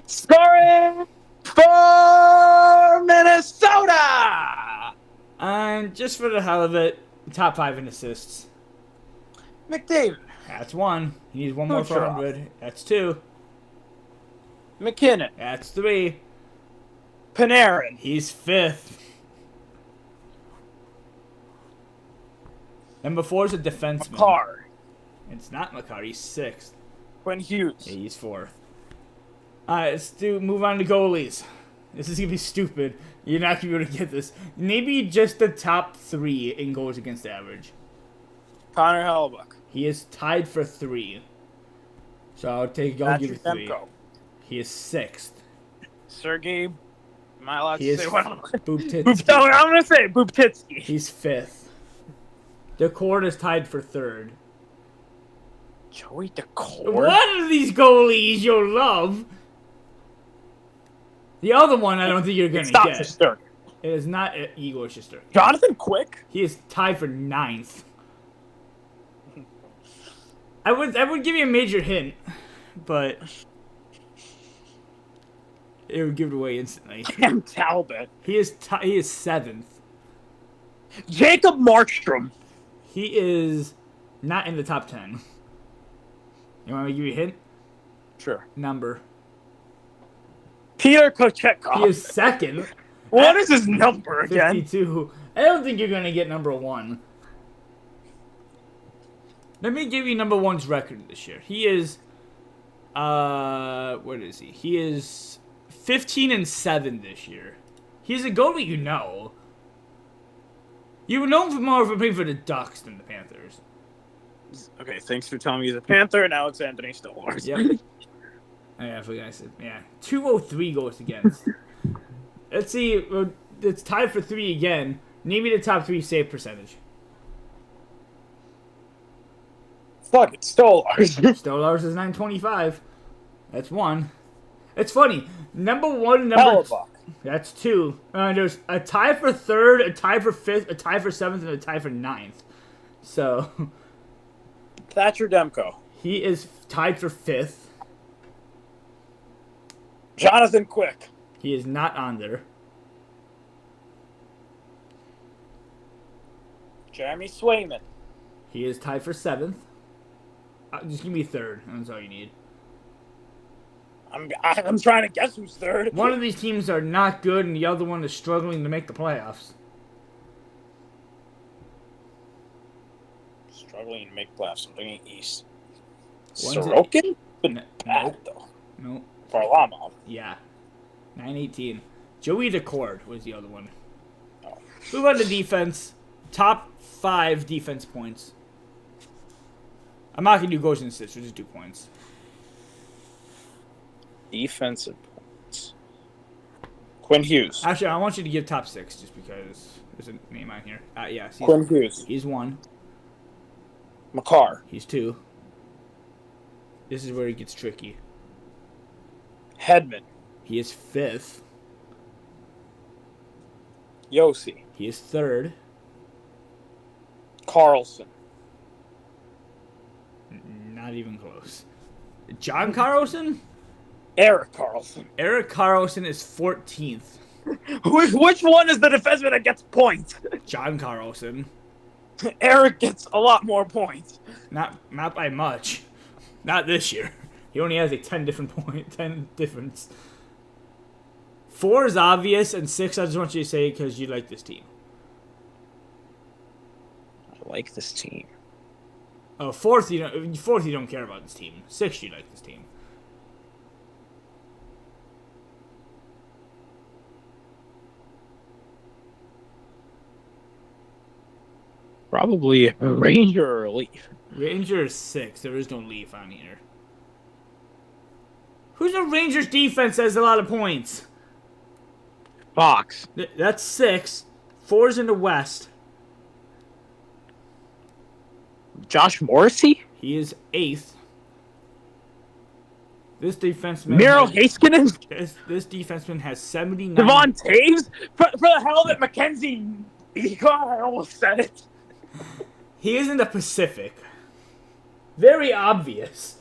Scoring for Minnesota. And just for the hell of it, top 5 in assists. McDavid. That's 1. He needs 1 more for Kucherov. 100. That's 2. McKinnon. That's 3. Panarin. He's 5th. Number 4 is a defenseman. Makar. It's not Makar. He's 6th. Quinn Hughes. Yeah, he's 4th. Alright, let's move on to goalies. This is going to be stupid. You're not going to be able to get this. Maybe just the top 3 in goals against average. Connor Hellebuck. He is tied for 3. So I'll give you 3. Demko. He is 6th. Sergey. Am I allowed He to is say what? Bubtitsky. I'm going to say Bubtitsky. He's 5th. Decor is tied for 3rd. Joey Decor. One of these goalies you'll love. The other one I don't think you're going to Stop get. Shesterkin. It is not Igor Shesterkin. Jonathan Quick. He is tied for 9th. I would give you a major hint, but it would give it away instantly. Cam Talbot. He is 7th. Jacob Markstrom. He is not in the top 10. You want me to give you a hint? Sure. Number. Peter Kochetkov. He is 2nd. What is his number again? 52. I don't think you're going to get number 1. Let me give you number 1's record this year. He is, what is he? He is 15-7 this year. He's a goalie you know. You would know him more for playing for the Ducks than the Panthers. Okay, thanks for telling me he's a Panther. Now it's Anthony Stolarz. Yep. I forgot I said, yeah. 203 goals against. Let's see. It's tied for 3 again. Name me the top 3 save percentage. Fuck it, Stolarz. Stolarz is 925. That's 1. It's funny. Number 1, number Hellebuck. That's 2. There's a tie for 3rd, a tie for 5th, a tie for 7th, and a tie for 9th. So Thatcher Demko. he is tied for 5th. Jonathan Quick. He is not on there. Jeremy Swayman. He is tied for 7th. Just give me 3rd. That's all you need. I'm trying to guess who's 3rd. One of these teams are not good, and the other one is struggling to make the playoffs. Struggling to make playoffs. I'm thinking East. One's Sorokin? No, Bad, nope. though. Nope. Varlamov. Yeah. 918. Joey Decord was the other one. Oh. Move on to defense. Top 5 defense points. I'm not going to do goals and assists. We'll just do points. Defensive points. Quinn Hughes. Actually, I want you to give top 6 just because there's a name on here. Yes. Quinn Hughes. He's 1. Makar. He's 2. This is where it gets tricky. Hedman. He is 5th. Yossi. He is third. Carlson. Not even close. John Carlson? Eric Carlson. Eric Carlson is 14th. Which one is the defenseman that gets points? John Carlson. Eric gets a lot more points. Not by much. Not this year. He only has 10 difference. 4 is obvious, and 6 I just want you to say because you like this team. I like this team. Oh, 4th you don't care about this team. 6 you like this team. Probably a Ranger or a Leaf. Ranger is 6. There is no Leaf on here. Who's the Rangers defense has a lot of points? Fox. That's 6. 4's in the West. Josh Morrissey? He is 8th. This defenseman... Miro Heiskanen? This defenseman has 79... Devon Taves? For the hell that Mackenzie... God, I almost said it. He is in the Pacific. Very obvious.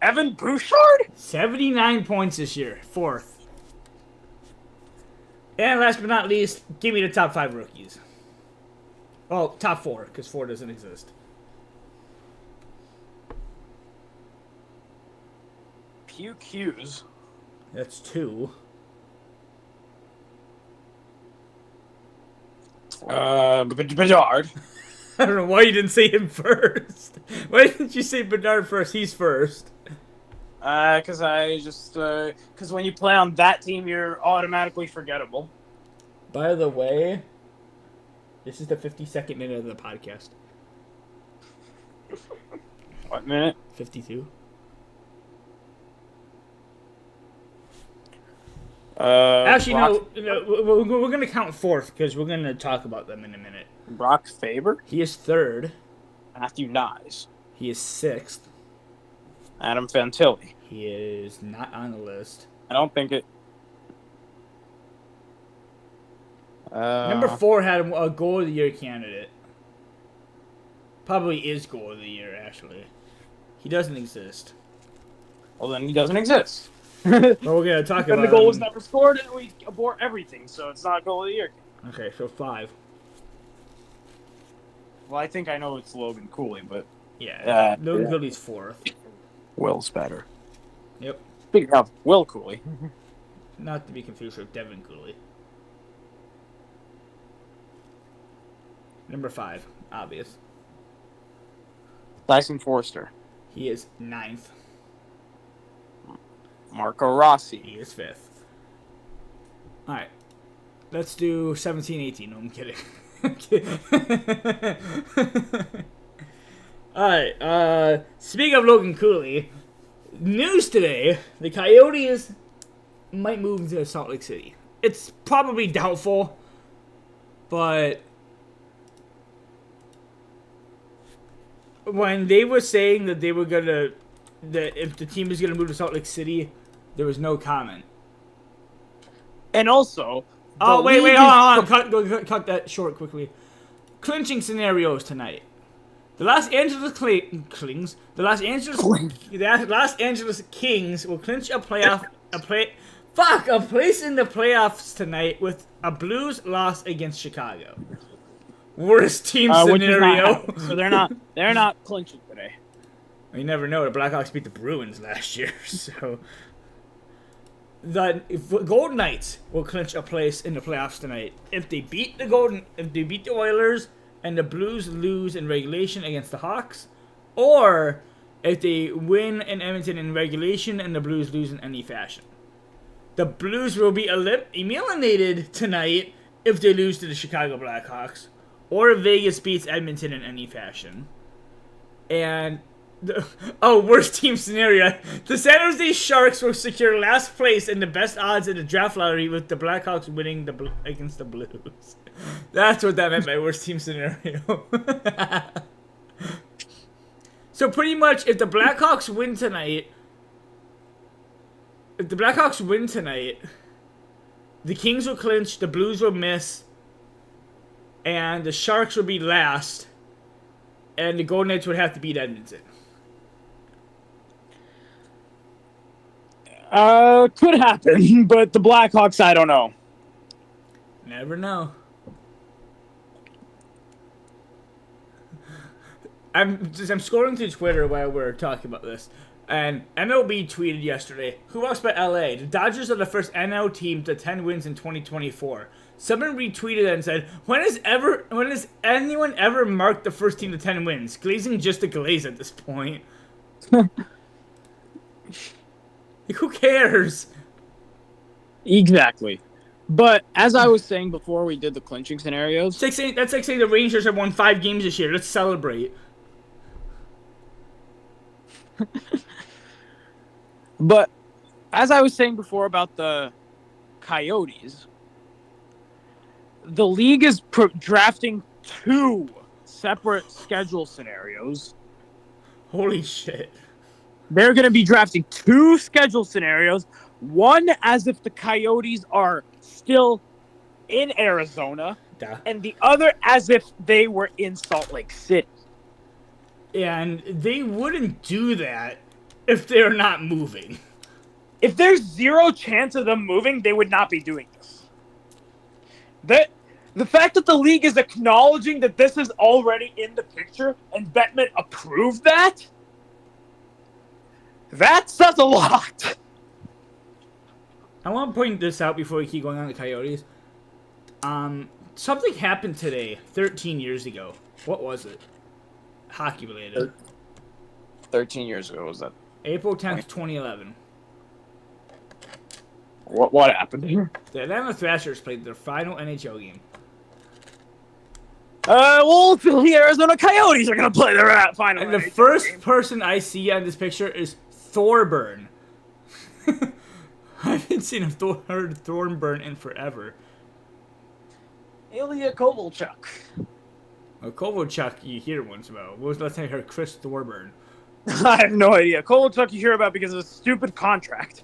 Evan Bouchard? 79 points this year. 4th. And last but not least, give me the top 5 rookies. Oh, top 4, because 4 doesn't exist. Pew Hughes. That's 2. Bedard. I don't know why you didn't say him first. Why didn't you say Bedard first? He's first. Because because when you play on that team, you're automatically forgettable. By the way, this is the 52nd minute of the podcast. What minute? 52. Actually, no, we're going to count 4th because we're going to talk about them in a minute. Brock Faber? He is 3rd. Matthew Nyes. He is 6th. Adam Fantilli. He is not on the list. I don't think it... Number 4 had a goal of the year candidate. Probably is goal of the year, actually. He doesn't exist. Well, then he doesn't exist. But we're going to talk about And the goal was never scored, and we abort everything, so it's not goal of the year. Okay, so 5. Well, I think I know it's Logan Cooley, but... Yeah, Logan Cooley's 4th. Will's better. Yep. Speaking of Will Cooley. Not to be confused with Devin Cooley. Number 5, obvious. Dyson Forster. He is 9th. Marco Rossi. He is 5th. Alright. Let's do 17-18. No, I'm kidding. Alright, speaking of Logan Cooley, news today, the Coyotes might move to Salt Lake City. It's probably doubtful, but when they were saying that they were that if the team is gonna move to Salt Lake City, there was no comment. And also... Oh, wait, hold on. Cut that short quickly. Clinching scenarios tonight. The Los Angeles Kings will clinch a place in the playoffs tonight with a Blues loss against Chicago. Worst team scenario. So they're not clinching today. You never know. The Blackhawks beat the Bruins last year, so the Golden Knights will clinch a place in the playoffs tonight if they beat the Oilers and the Blues lose in regulation against the Hawks, or if they win in Edmonton in regulation and the Blues lose in any fashion. The Blues will be eliminated tonight if they lose to the Chicago Blackhawks, or if Vegas beats Edmonton in any fashion. And worst team scenario. The San Jose Sharks will secure last place in the best odds in the draft lottery with the Blackhawks winning against the Blues. That's what that meant by worst team scenario. So pretty much, if the Blackhawks win tonight, the Kings will clinch, the Blues will miss, and the Sharks would be last, and the Golden Knights would have to beat Edmonton. Could happen, but the Blackhawks, I don't know. Never know. I'm scrolling through Twitter while we're talking about this, and MLB tweeted yesterday, "Who else but LA? The Dodgers are the first NL team to 10 wins in 2024." Someone retweeted and said, "When has anyone ever marked the first team to 10 wins? Glazing just a glaze at this point." Who cares? Exactly. But as I was saying before we did the clinching scenarios... That's like saying the Rangers have won 5 games this year. Let's celebrate. But as I was saying before about the Coyotes, the league is drafting 2 separate schedule scenarios. Holy shit. They're going to be drafting 2 schedule scenarios. One as if the Coyotes are still in Arizona, and the other as if they were in Salt Lake City. And they wouldn't do that if they're not moving. If there's 0 chance of them moving, they would not be doing this. The fact that the league is acknowledging that this is already in the picture and Bettman approved that says a lot. I want to point this out before we keep going on the Coyotes. Something happened today, 13 years ago. What was it? Hockey related. 13 years ago was that? April 10th, 2011. What happened? The Atlanta Thrashers played their final NHL game. The Arizona Coyotes are going to play their final And the NHL first game. person I see on this picture is Thorburn. I haven't seen heard Thorburn in forever. Ilya Kovalchuk. Well, Kovalchuk you hear once about. What was the last time you heard Chris Thorburn? I have no idea. Kovalchuk you hear about because of a stupid contract.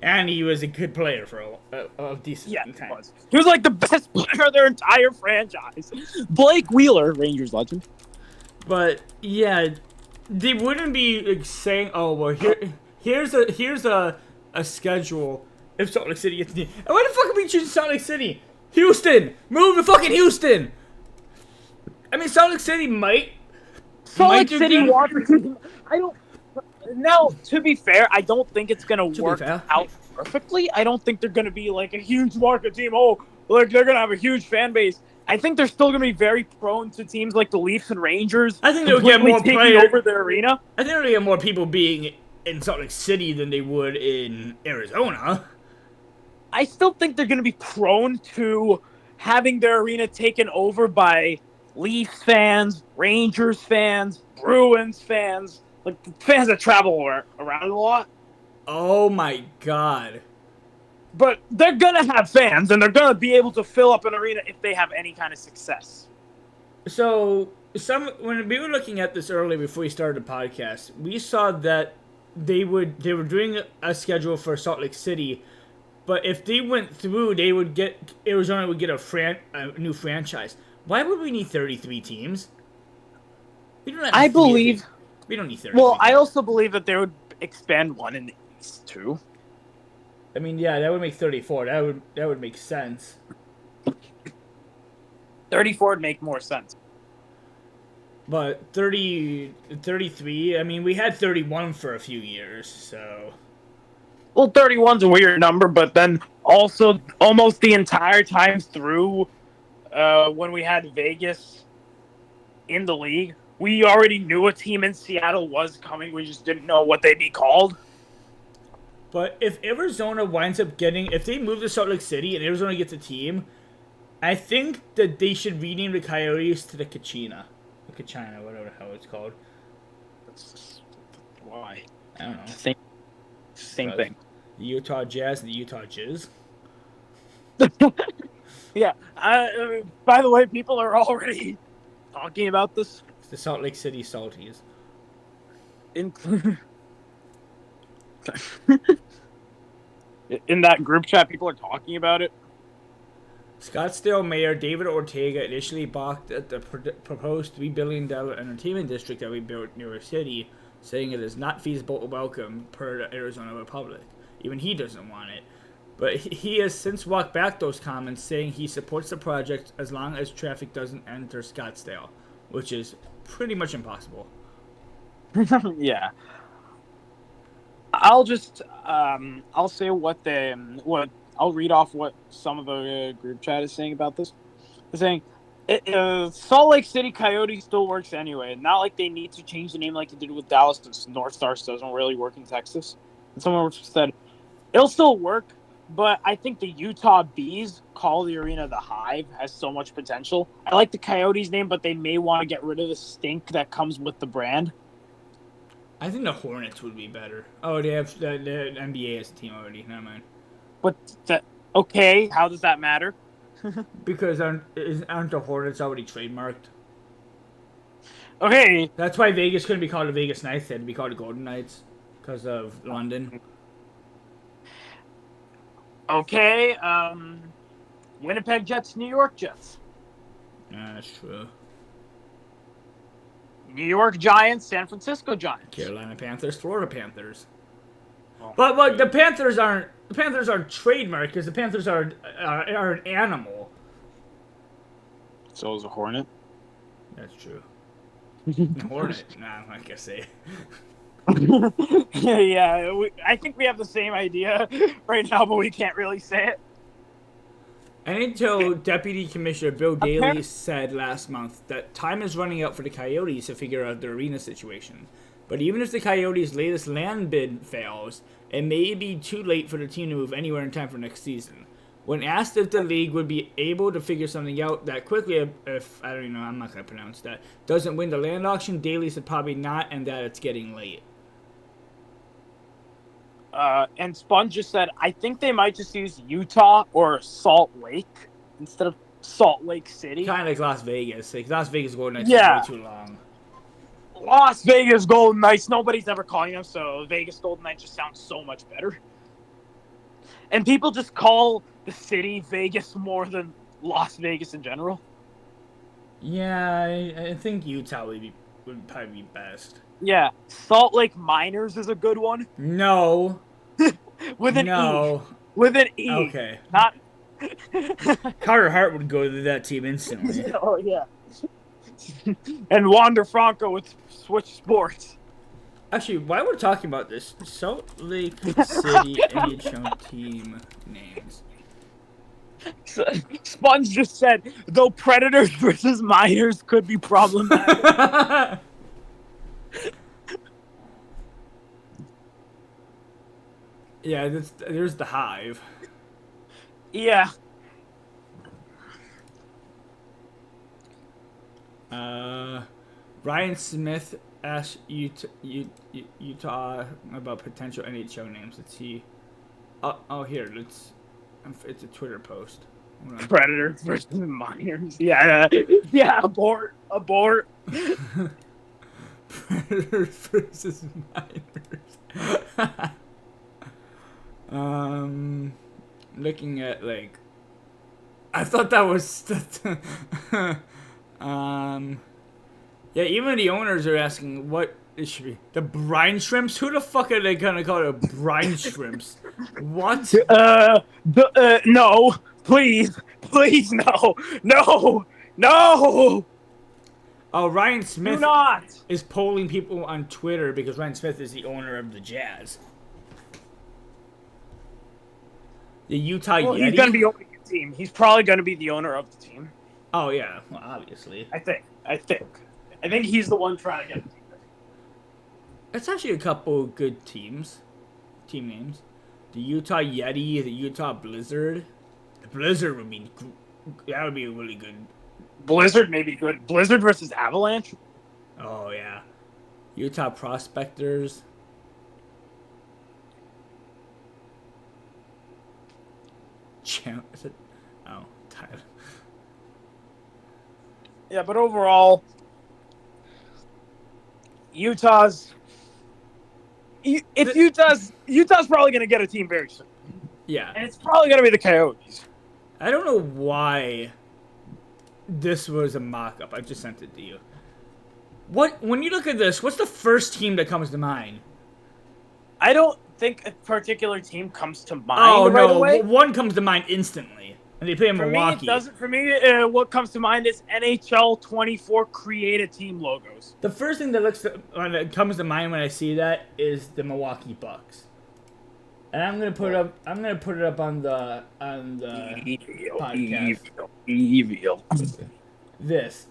And he was a good player for a decent time. He was like the best player of their entire franchise. Blake Wheeler, Rangers legend. But yeah, they wouldn't be like, saying, "Oh, well, here's a schedule." If Salt Lake City gets the team, and why the fuck are we choosing Salt Lake City? Houston, move to fucking Houston. I mean, Salt Lake City might. Salt Lake City wants. I don't. Now, to be fair, I don't think it's going to work out perfectly. I don't think they're going to be like a huge market team. Oh, like they're going to have a huge fan base. I think they're still going to be very prone to teams like the Leafs and Rangers. I think they'll get more players over their arena. I think they'll get more people being in Salt Lake City than they would in Arizona. I still think they're going to be prone to having their arena taken over by Leafs fans, Rangers fans, Bruins fans. Like, fans that travel around a lot. Oh, my God. But they're going to have fans, and they're going to be able to fill up an arena if they have any kind of success. So, when we were looking at this earlier before we started the podcast, we saw that they were doing a schedule for Salt Lake City, but if they went through, Arizona would get a new franchise. Why would we need 33 teams? We don't have we don't need 30. Well, I also believe that they would expand one in the East, too. I mean, yeah, that would make 34. That would make sense. 34 would make more sense. But 33, I mean, we had 31 for a few years, so... Well, 31's a weird number, but then also almost the entire time through when we had Vegas in the league, we already knew a team in Seattle was coming. We just didn't know what they'd be called. But if Arizona winds up if they move to Salt Lake City and Arizona gets a team, I think that they should rename the Coyotes to the Kachina. The Kachina, whatever the hell it's called. Why? I don't know. Same thing. The Utah Jazz and the Utah Jizz. Yeah. By the way, people are already talking about this. The Salt Lake City Salties. In that group chat, people are talking about it. Scottsdale Mayor David Ortega initially balked at the proposed $3 billion entertainment district that we built near a city, saying it is not feasible or welcome per the Arizona Republic. Even he doesn't want it. But he has since walked back those comments, saying he supports the project as long as traffic doesn't enter Scottsdale, which is pretty much impossible. Yeah. I'll just I'll say what I'll read off what some of the group chat is saying about this. They're saying Salt Lake City Coyote still works anyway. Not like they need to change the name like they did with Dallas because North Stars doesn't really work in Texas. And someone said it'll still work, but I think the Utah Bees call the arena the Hive has so much potential. I like the Coyotes name, but they may want to get rid of the stink that comes with the brand. I think the Hornets would be better. Oh, they have the NBA as a team already. Never mind. But okay, how does that matter? Because aren't the Hornets already trademarked? Okay. That's why Vegas couldn't be called the Vegas Knights. They had to be called the Golden Knights because of London. Okay. Winnipeg Jets, New York Jets. That's true. New York Giants, San Francisco Giants. Carolina Panthers, Florida Panthers. Oh, but the Panthers aren't trademarked because the Panthers are an animal. So is a Hornet. That's true. Hornet. Nah, I guess say. Yeah. I think we have the same idea right now, but we can't really say it. And until Deputy Commissioner Bill Daley said last month that time is running out for the Coyotes to figure out their arena situation. But even if the Coyotes' latest land bid fails, it may be too late for the team to move anywhere in time for next season. When asked if the league would be able to figure something out that quickly, if, I don't even know, I'm not going to pronounce that, doesn't win the land auction, Daley said probably not and that it's getting late. And Sponge just said, I think they might just use Utah or Salt Lake instead of Salt Lake City. Kind of like Las Vegas. Like Las Vegas Golden Knights is way too long. Las Vegas Golden Knights. Nobody's ever calling them, so Vegas Golden Knights just sounds so much better. And people just call the city Vegas more than Las Vegas in general. Yeah, I think Utah would probably be best. Yeah, Salt Lake Miners is a good one. No. With an E. With an E. Okay. Not. Carter Hart would go to that team instantly. Oh yeah. And Wander Franco would switch sports. Actually, while we're talking about this, Salt Lake City NHL team names. Sponge just said, though Predators versus Miners could be problematic. Yeah, there's the Hive. Yeah. Ryan Smith asked Utah about potential NHL names. Let's see. Oh, here. It's a Twitter post. Predators versus Miners. Yeah. Yeah. Abort. Predators versus Miners. Looking at I thought that was yeah, even the owners are asking what it should be. The brine shrimps? Who the fuck are they gonna call it brine shrimps? What? No, please, no. Oh, Ryan Smith Do not. is polling people on Twitter because Ryan Smith is the owner of the Jazz. The Utah Yeti? He's going to be owning the team. He's probably going to be the owner of the team. Oh, yeah. Well, obviously. I think he's the one trying to get the team. It's actually a couple good team names. The Utah Yeti, the Utah Blizzard. The Blizzard would be really good. Blizzard may be good. Blizzard versus Avalanche? Oh, yeah. Utah Prospectors. Is it? Oh, tired. Yeah, but overall, Utah's probably going to get a team very soon. Yeah. And it's probably going to be the Coyotes. I don't know why this was a mock-up. I just sent it to you. When you look at this, what's the first team that comes to mind? I don't think a particular team comes to mind right away. One comes to mind instantly, and they play in Milwaukee. For me, what comes to mind is NHL 24 create a team logos. The first thing that comes to mind when I see that is the Milwaukee Bucks. And I'm gonna put it up. I'm gonna put it up on the podcast. Evil. This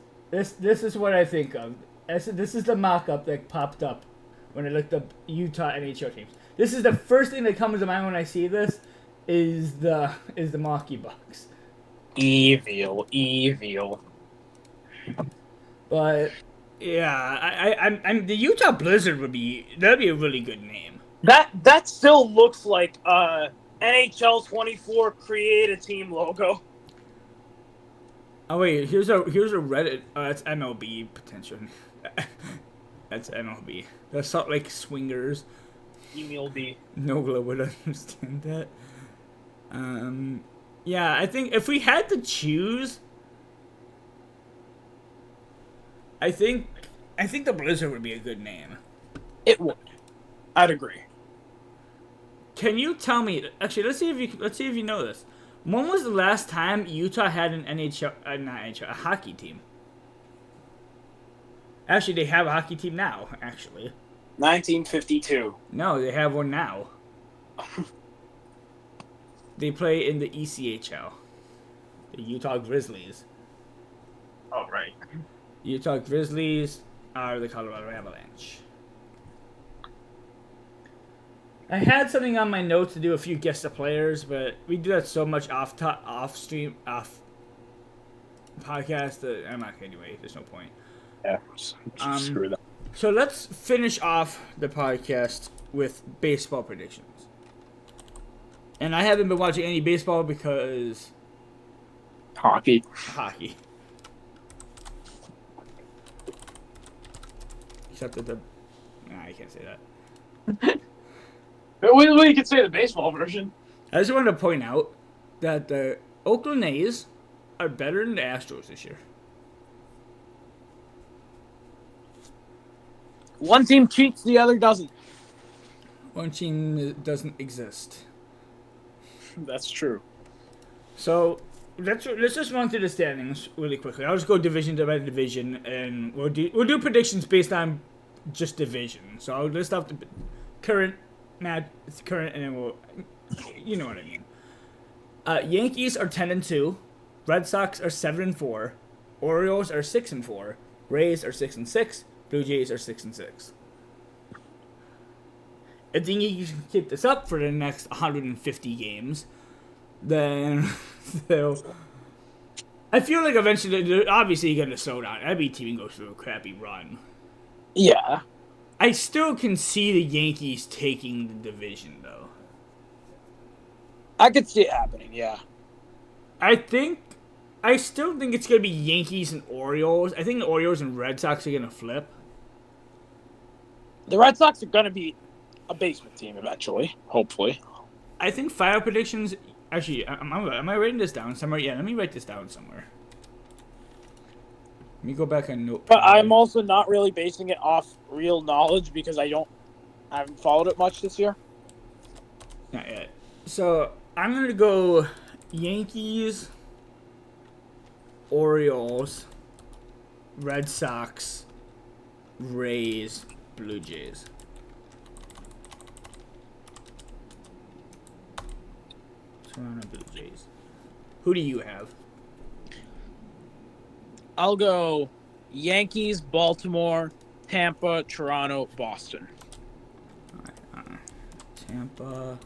is what I think of. This is the mock-up that popped up when I looked up Utah NHL teams. This is the first thing that comes to mind when I see this. Is the Milwaukee Bucks. Evil. But yeah, I'm the Utah Blizzard that'd be a really good name. That still looks like NHL 24 create a team logo. Oh wait, here's a Reddit. Oh, that's MLB potential. That's MLB. The Salt Lake Swingers. MLB. Nogla would understand that. Yeah, I think if we had to choose, I think the Blizzard would be a good name. It would. I'd agree. Can you tell me? Actually, let's see if you know this. When was the last time Utah had an a hockey team? Actually, they have a hockey team now. Actually, 1952. No, they have one now. They play in the ECHL, the Utah Grizzlies. Oh, right. Utah Grizzlies are the Colorado Avalanche. I had something on my notes to do a few guest players, but we do that so much off podcast that I'm not going to anyway. There's no point. Yeah, screw that. So let's finish off the podcast with baseball predictions. And I haven't been watching any baseball because... Hockey. Except that Nah, I can't say that. Well, you could say the baseball version. I just wanted to point out that the Oakland A's are better than the Astros this year. One team cheats, the other doesn't. One team doesn't exist. That's true. So let's just run through the standings really quickly. I'll just go division by division, and we'll do predictions based on just division. So I'll list off the current, and then you know what I mean. Yankees are 10-2, Red Sox are 7-4, Orioles are 6-4, Rays are 6-6, Blue Jays are 6-6. If the Yankees can keep this up for the next 150 games, then I feel like eventually they're obviously going to slow down. Every team goes through a crappy run. Yeah. I still can see the Yankees taking the division, though. I could see it happening, yeah. I still think it's going to be Yankees and Orioles. I think the Orioles and Red Sox are going to flip. The Red Sox are going to be a basement team eventually, hopefully. I think final predictions... Actually, am I writing this down somewhere? Yeah, let me write this down somewhere. Let me go back and note. But I'm also not really basing it off real knowledge because I haven't followed it much this year. Not yet. So, I'm going to go Yankees, Orioles, Red Sox, Rays, Blue Jays. Toronto Blue Jays. Who do you have? I'll go Yankees, Baltimore, Tampa, Toronto, Boston. Tampa.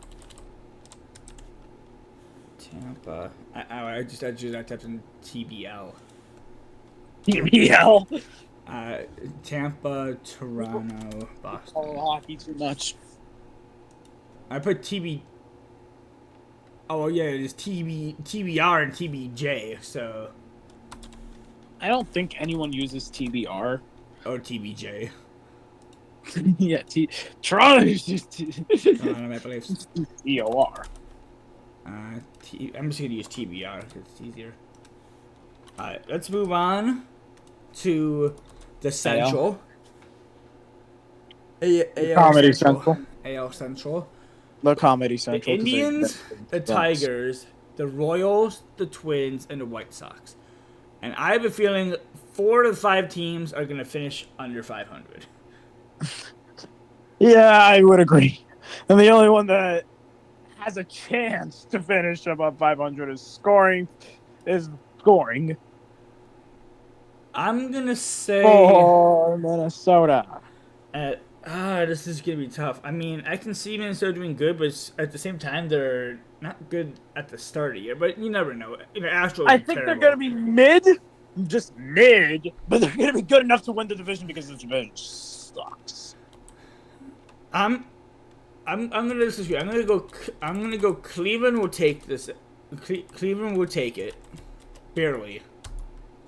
I just typed in TBL. TBL. Tampa, Toronto, Boston. Follow hockey too much. I put TB. Oh yeah, it is TBR and TBJ. So. I don't think anyone uses TBR. Or TBJ. Yeah, Toronto uses Toronto Maple Leafs. TOR. I'm just going to use TBR because it's easier. Alright, let's move on to the Central. AL Comedy Central. Central. AL Central. The Comedy Central. The Indians, the Tigers, the Royals, the Twins, and the White Sox. And I have a feeling 4 of the 5 teams are going to finish under 500. Yeah, I would agree. And the only one that has a chance to finish above 500 is scoring. I'm going to say... For Minnesota. This is going to be tough. I mean, I can see Minnesota doing good, but at the same time, they're not good at the start of the year. But you never know. Astros I think they're going to be mid, just mid, but they're going to be good enough to win the division because the division sucks. I'm gonna disagree. I'm gonna go. Cleveland will take this. Cleveland will take it, barely.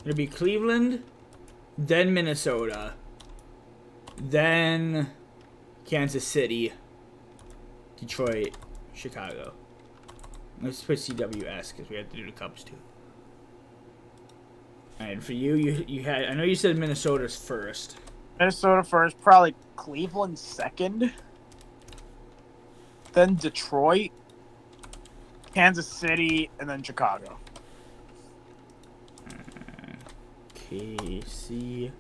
It'll be Cleveland, then Minnesota, then Kansas City, Detroit, Chicago. Let's put CWS because we have to do the Cubs too. And for you had. I know you said Minnesota's first. Minnesota first, probably Cleveland second. Then Detroit, Kansas City, and then Chicago. KC.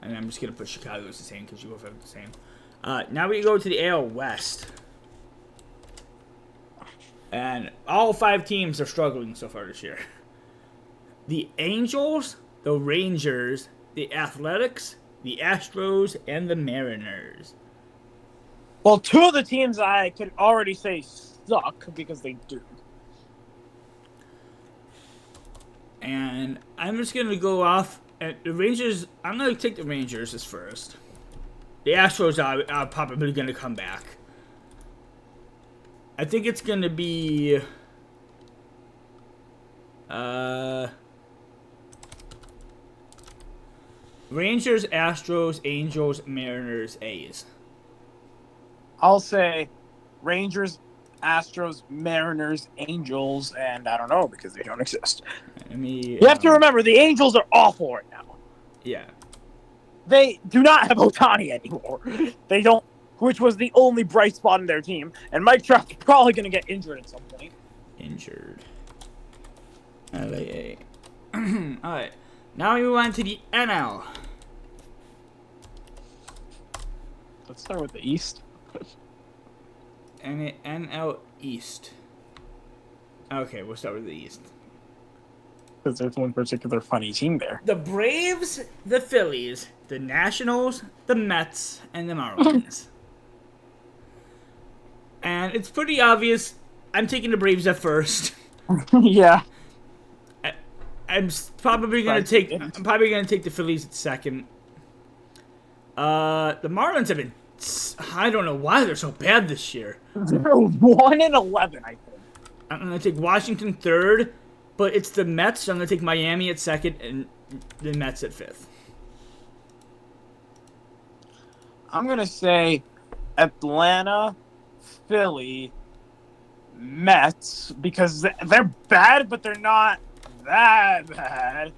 And I'm just going to put Chicago as the same because you both have the same. Now we go to the AL West. And all 5 teams are struggling so far this year. The Angels, the Rangers, the Athletics, the Astros, and the Mariners. Well, 2 of the teams I could already say suck because they do. And I'm just going to go off at the Rangers. I'm going to take the Rangers as first. The Astros are probably going to come back. I think it's going to be... Rangers, Astros, Angels, Mariners, A's. I'll say Rangers, Astros, Mariners, Angels, and I don't know because they don't exist. You have to remember, the Angels are awful right now. Yeah. They do not have Ohtani anymore. They don't, which was the only bright spot in their team. And Mike Trout's probably going to get injured at some point. Injured. LAA. Alright. Now we move on to the NL. Let's start with the East. NL East. Okay, we'll start with the East. Because there's one particular funny team there. The Braves, the Phillies, the Nationals, the Mets, and the Marlins. And it's pretty obvious. I'm taking the Braves at first. Yeah. I'm probably gonna take the Phillies at second. The Marlins have been. I don't know why they're so bad this year. They're 1-11, I think. I'm gonna take Washington third, but it's the Mets. So I'm gonna take Miami at second and the Mets at fifth. I'm gonna say Atlanta, Philly, Mets because they're bad, but they're not that bad.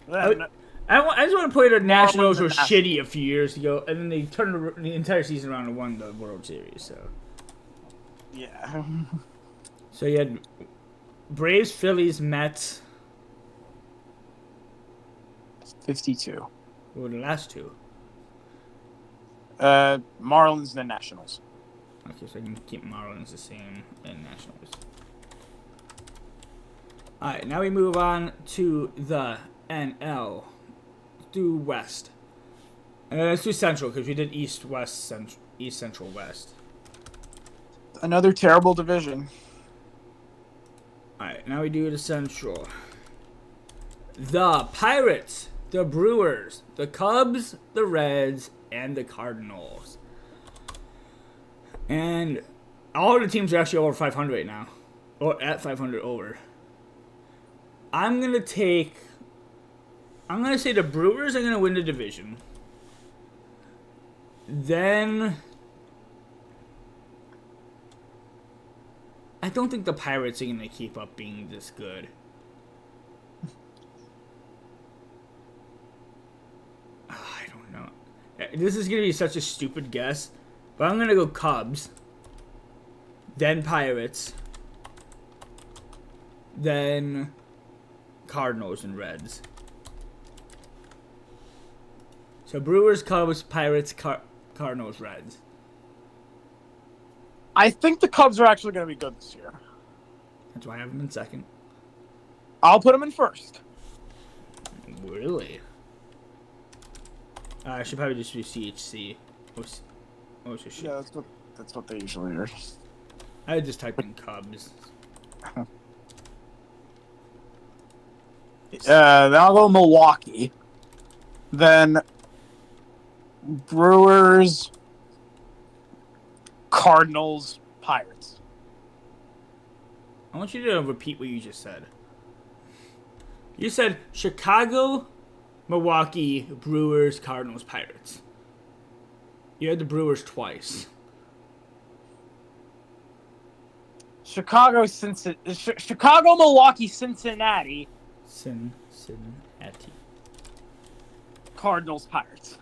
I just want to point out the Nationals were shitty a few years ago, and then they turned the entire season around and won the World Series. So yeah. So you had Braves, Phillies, Mets. 52. Who were the last 2? Marlins and Nationals. Okay, so I can keep Marlins the same and Nationals. Alright, now we move on to the NL. Let's do West. And then let's do Central, because we did East, West, East, Central, West. Another terrible division. Alright, now we do the Central. The Pirates, the Brewers, the Cubs, the Reds, and the Cardinals. And all the teams are actually over 500 right now. Or at 500 over. I'm going to say the Brewers are going to win the division. Then I don't think the Pirates are going to keep up being this good. I don't know. This is going to be such a stupid guess, but I'm going to go Cubs, then Pirates, then Cardinals and Reds. So Brewers, Cubs, Pirates, Cardinals, Reds. I think the Cubs are actually going to be good this year. That's why I have them in second. I'll put them in first. Really? I should probably just do CHC. Yeah, that's what they usually are. I just type in Cubs. Then I'll go Milwaukee. Then Brewers, Cardinals, Pirates. I want you to repeat what you just said. You said Chicago, Milwaukee, Brewers, Cardinals, Pirates. You had the Brewers twice. Chicago, Milwaukee, Cincinnati. Cincinnati. Cardinals, Pirates.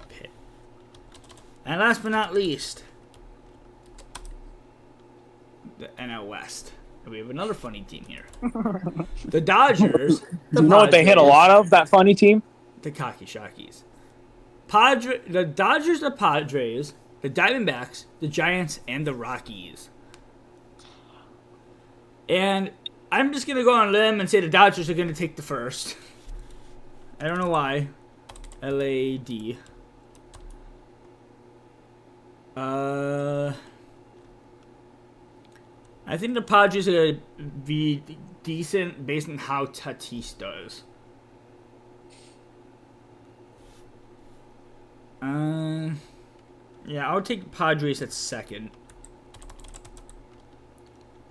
Pitt. And last but not least, the NL West. And we have another funny team here. The Dodgers. You know what they hit a lot of, that funny team? The Cocky Shockies. The Dodgers, the Padres, the Diamondbacks, the Giants, and the Rockies. And I'm just going to go on a limb and say the Dodgers are going to take the first. I don't know why. LAD. I think the Padres are going to be decent based on how Tatis does. Yeah, I'll take Padres at second.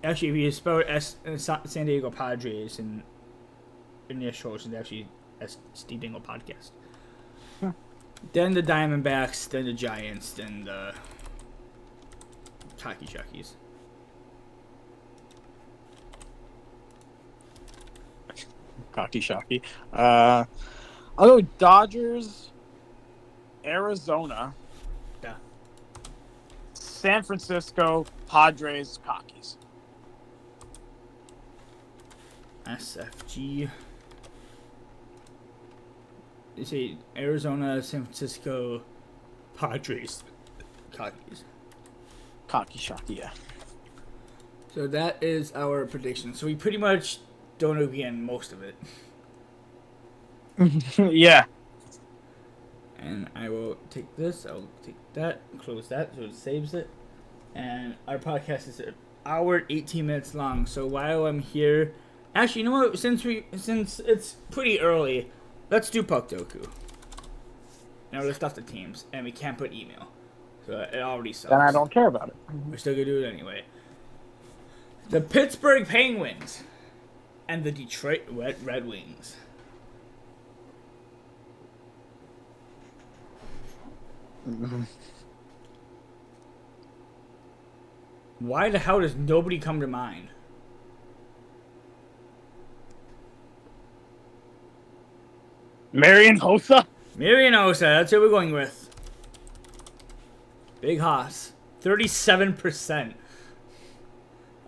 Actually, if you spell San Diego Padres in initials, it's actually Steve Dingle Podcast. Huh. Then the Diamondbacks, then the Giants, then the Cocky Shockies. Cocky Shocky. I'll go Dodgers, Arizona, Yeah. San Francisco, Padres, Cockies. SFG. You say Arizona, San Francisco, Padres, Cockies. Cocky Shocky, yeah. So that is our prediction. So we pretty much don't agree on most of it. Yeah. And I will take this, I'll take that, close that so it saves it. And our podcast is an hour 18 minutes long. So while I'm here, actually, you know what? Since it's pretty early, let's do Puck Doku. Now let's stuff the teams, and we can't put email, so it already sucks. Then I don't care about it. We're still gonna do it anyway. The Pittsburgh Penguins and the Detroit Red Wings. Why the hell does nobody come to mind? Marian Hossa? Marian Hossa, that's what we're going with. Big Haas. 37%.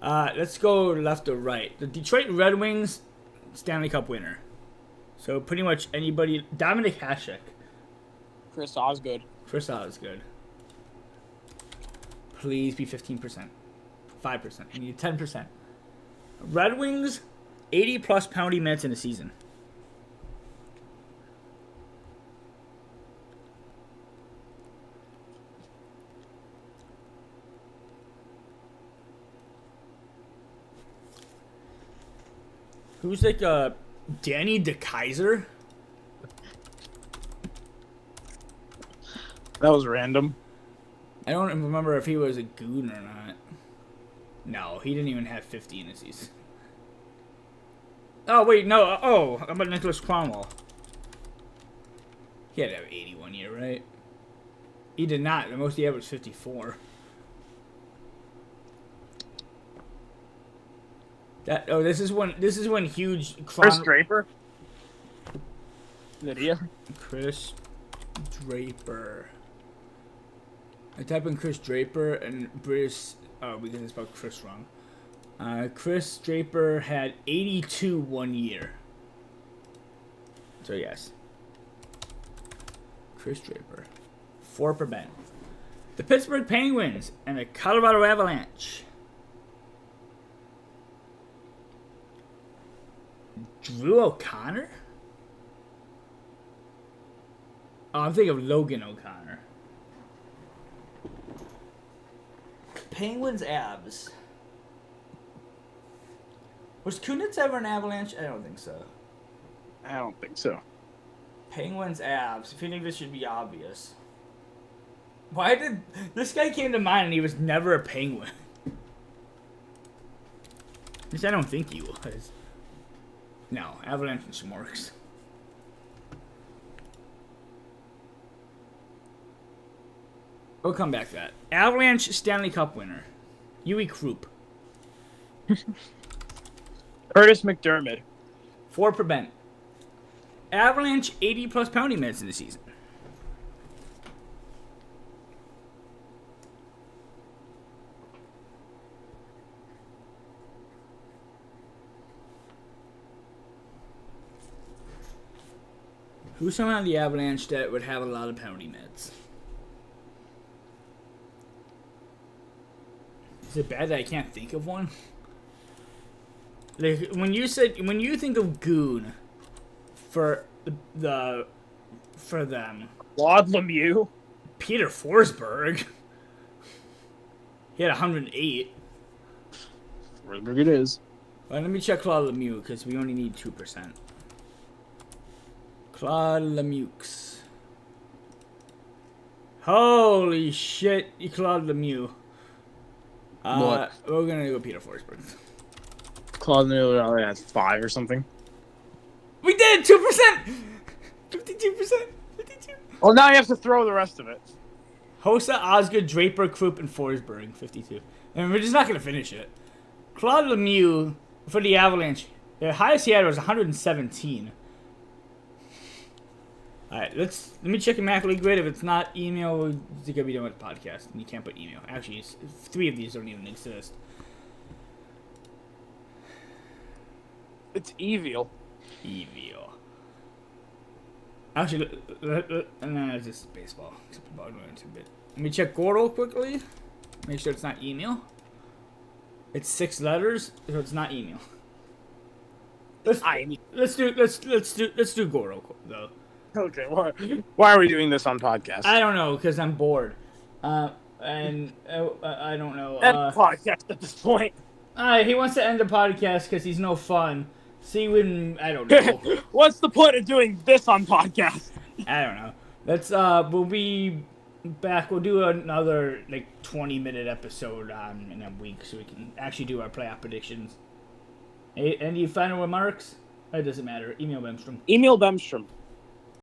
Let's go left or right. The Detroit Red Wings, Stanley Cup winner. So pretty much anybody. Dominic Hasek. Chris Osgood. Chris Osgood. Please be 15%. 5%. You need 10%. Red Wings, 80 plus penalty minutes in a season. Who's like Danny DeKaiser? That was random. I don't remember if he was a goon or not. No, he didn't even have 50 in a season. Oh, wait, no. Oh, how about Nicholas Cromwell? He had to have 81 year, right? He did not. The most he had was 54. This is when huge. Chris Draper. Lydia. Chris Draper. I type in Chris Draper and British. Oh, because it's spelled Chris wrong. Chris Draper had 82 one year. So yes. Chris Draper. 4 per Ben. The Pittsburgh Penguins and the Colorado Avalanche. Drew O'Connor? Oh, I'm thinking of Logan O'Connor. Penguins abs. Was Kunitz ever an Avalanche? I don't think so. I don't think so. Penguins abs. I feel like this should be obvious. Why did this guy came to mind and he was never a Penguin? At least I don't think he was. No, Avalanche and Schmorks. We'll come back to that. Avalanche Stanley Cup winner. Yui Krupp. Curtis McDermott. 4 per Ben. Avalanche 80 plus penalty minutes in the season. Who's someone on the Avalanche that would have a lot of penalty minutes? Is it bad that I can't think of one? Like when you think of goon for for them. Claude Lemieux. Peter Forsberg. He had 108. Forsberg it is. Well, let me check Claude Lemieux because we only need 2%. Claude Lemieux. Holy shit, Claude Lemieux. What? We're gonna go Peter Forsberg. Claude Lemieux only has 5 or something. We did 2%. 52%. 52. Well, now you have to throw the rest of it. Hossa, Osgood, Draper, Krupp, and Forsberg. 52. And we're just not gonna finish it. Claude Lemieux for the Avalanche. The highest he had was 117. Alright, let me check your Mac League grid. If it's not email, it's gonna be done with the podcast. And you can't put email. Actually, 3 of these don't even exist. It's evil. Evil. Actually, no, it's just baseball. Let me check Gordo quickly. Make sure it's not email. It's 6 letters, so it's not email. Let's do Gordo though. Okay, why are we doing this on podcast? I don't know, because I'm bored. I don't know. End podcast at this point. He wants to end the podcast because he's no fun. See when I don't know. What's the point of doing this on podcast? I don't know. We'll be back. We'll do another 20-minute episode in a week so we can actually do our playoff predictions. Any final remarks? It doesn't matter. Email Bemstrom. Email Bemstrom.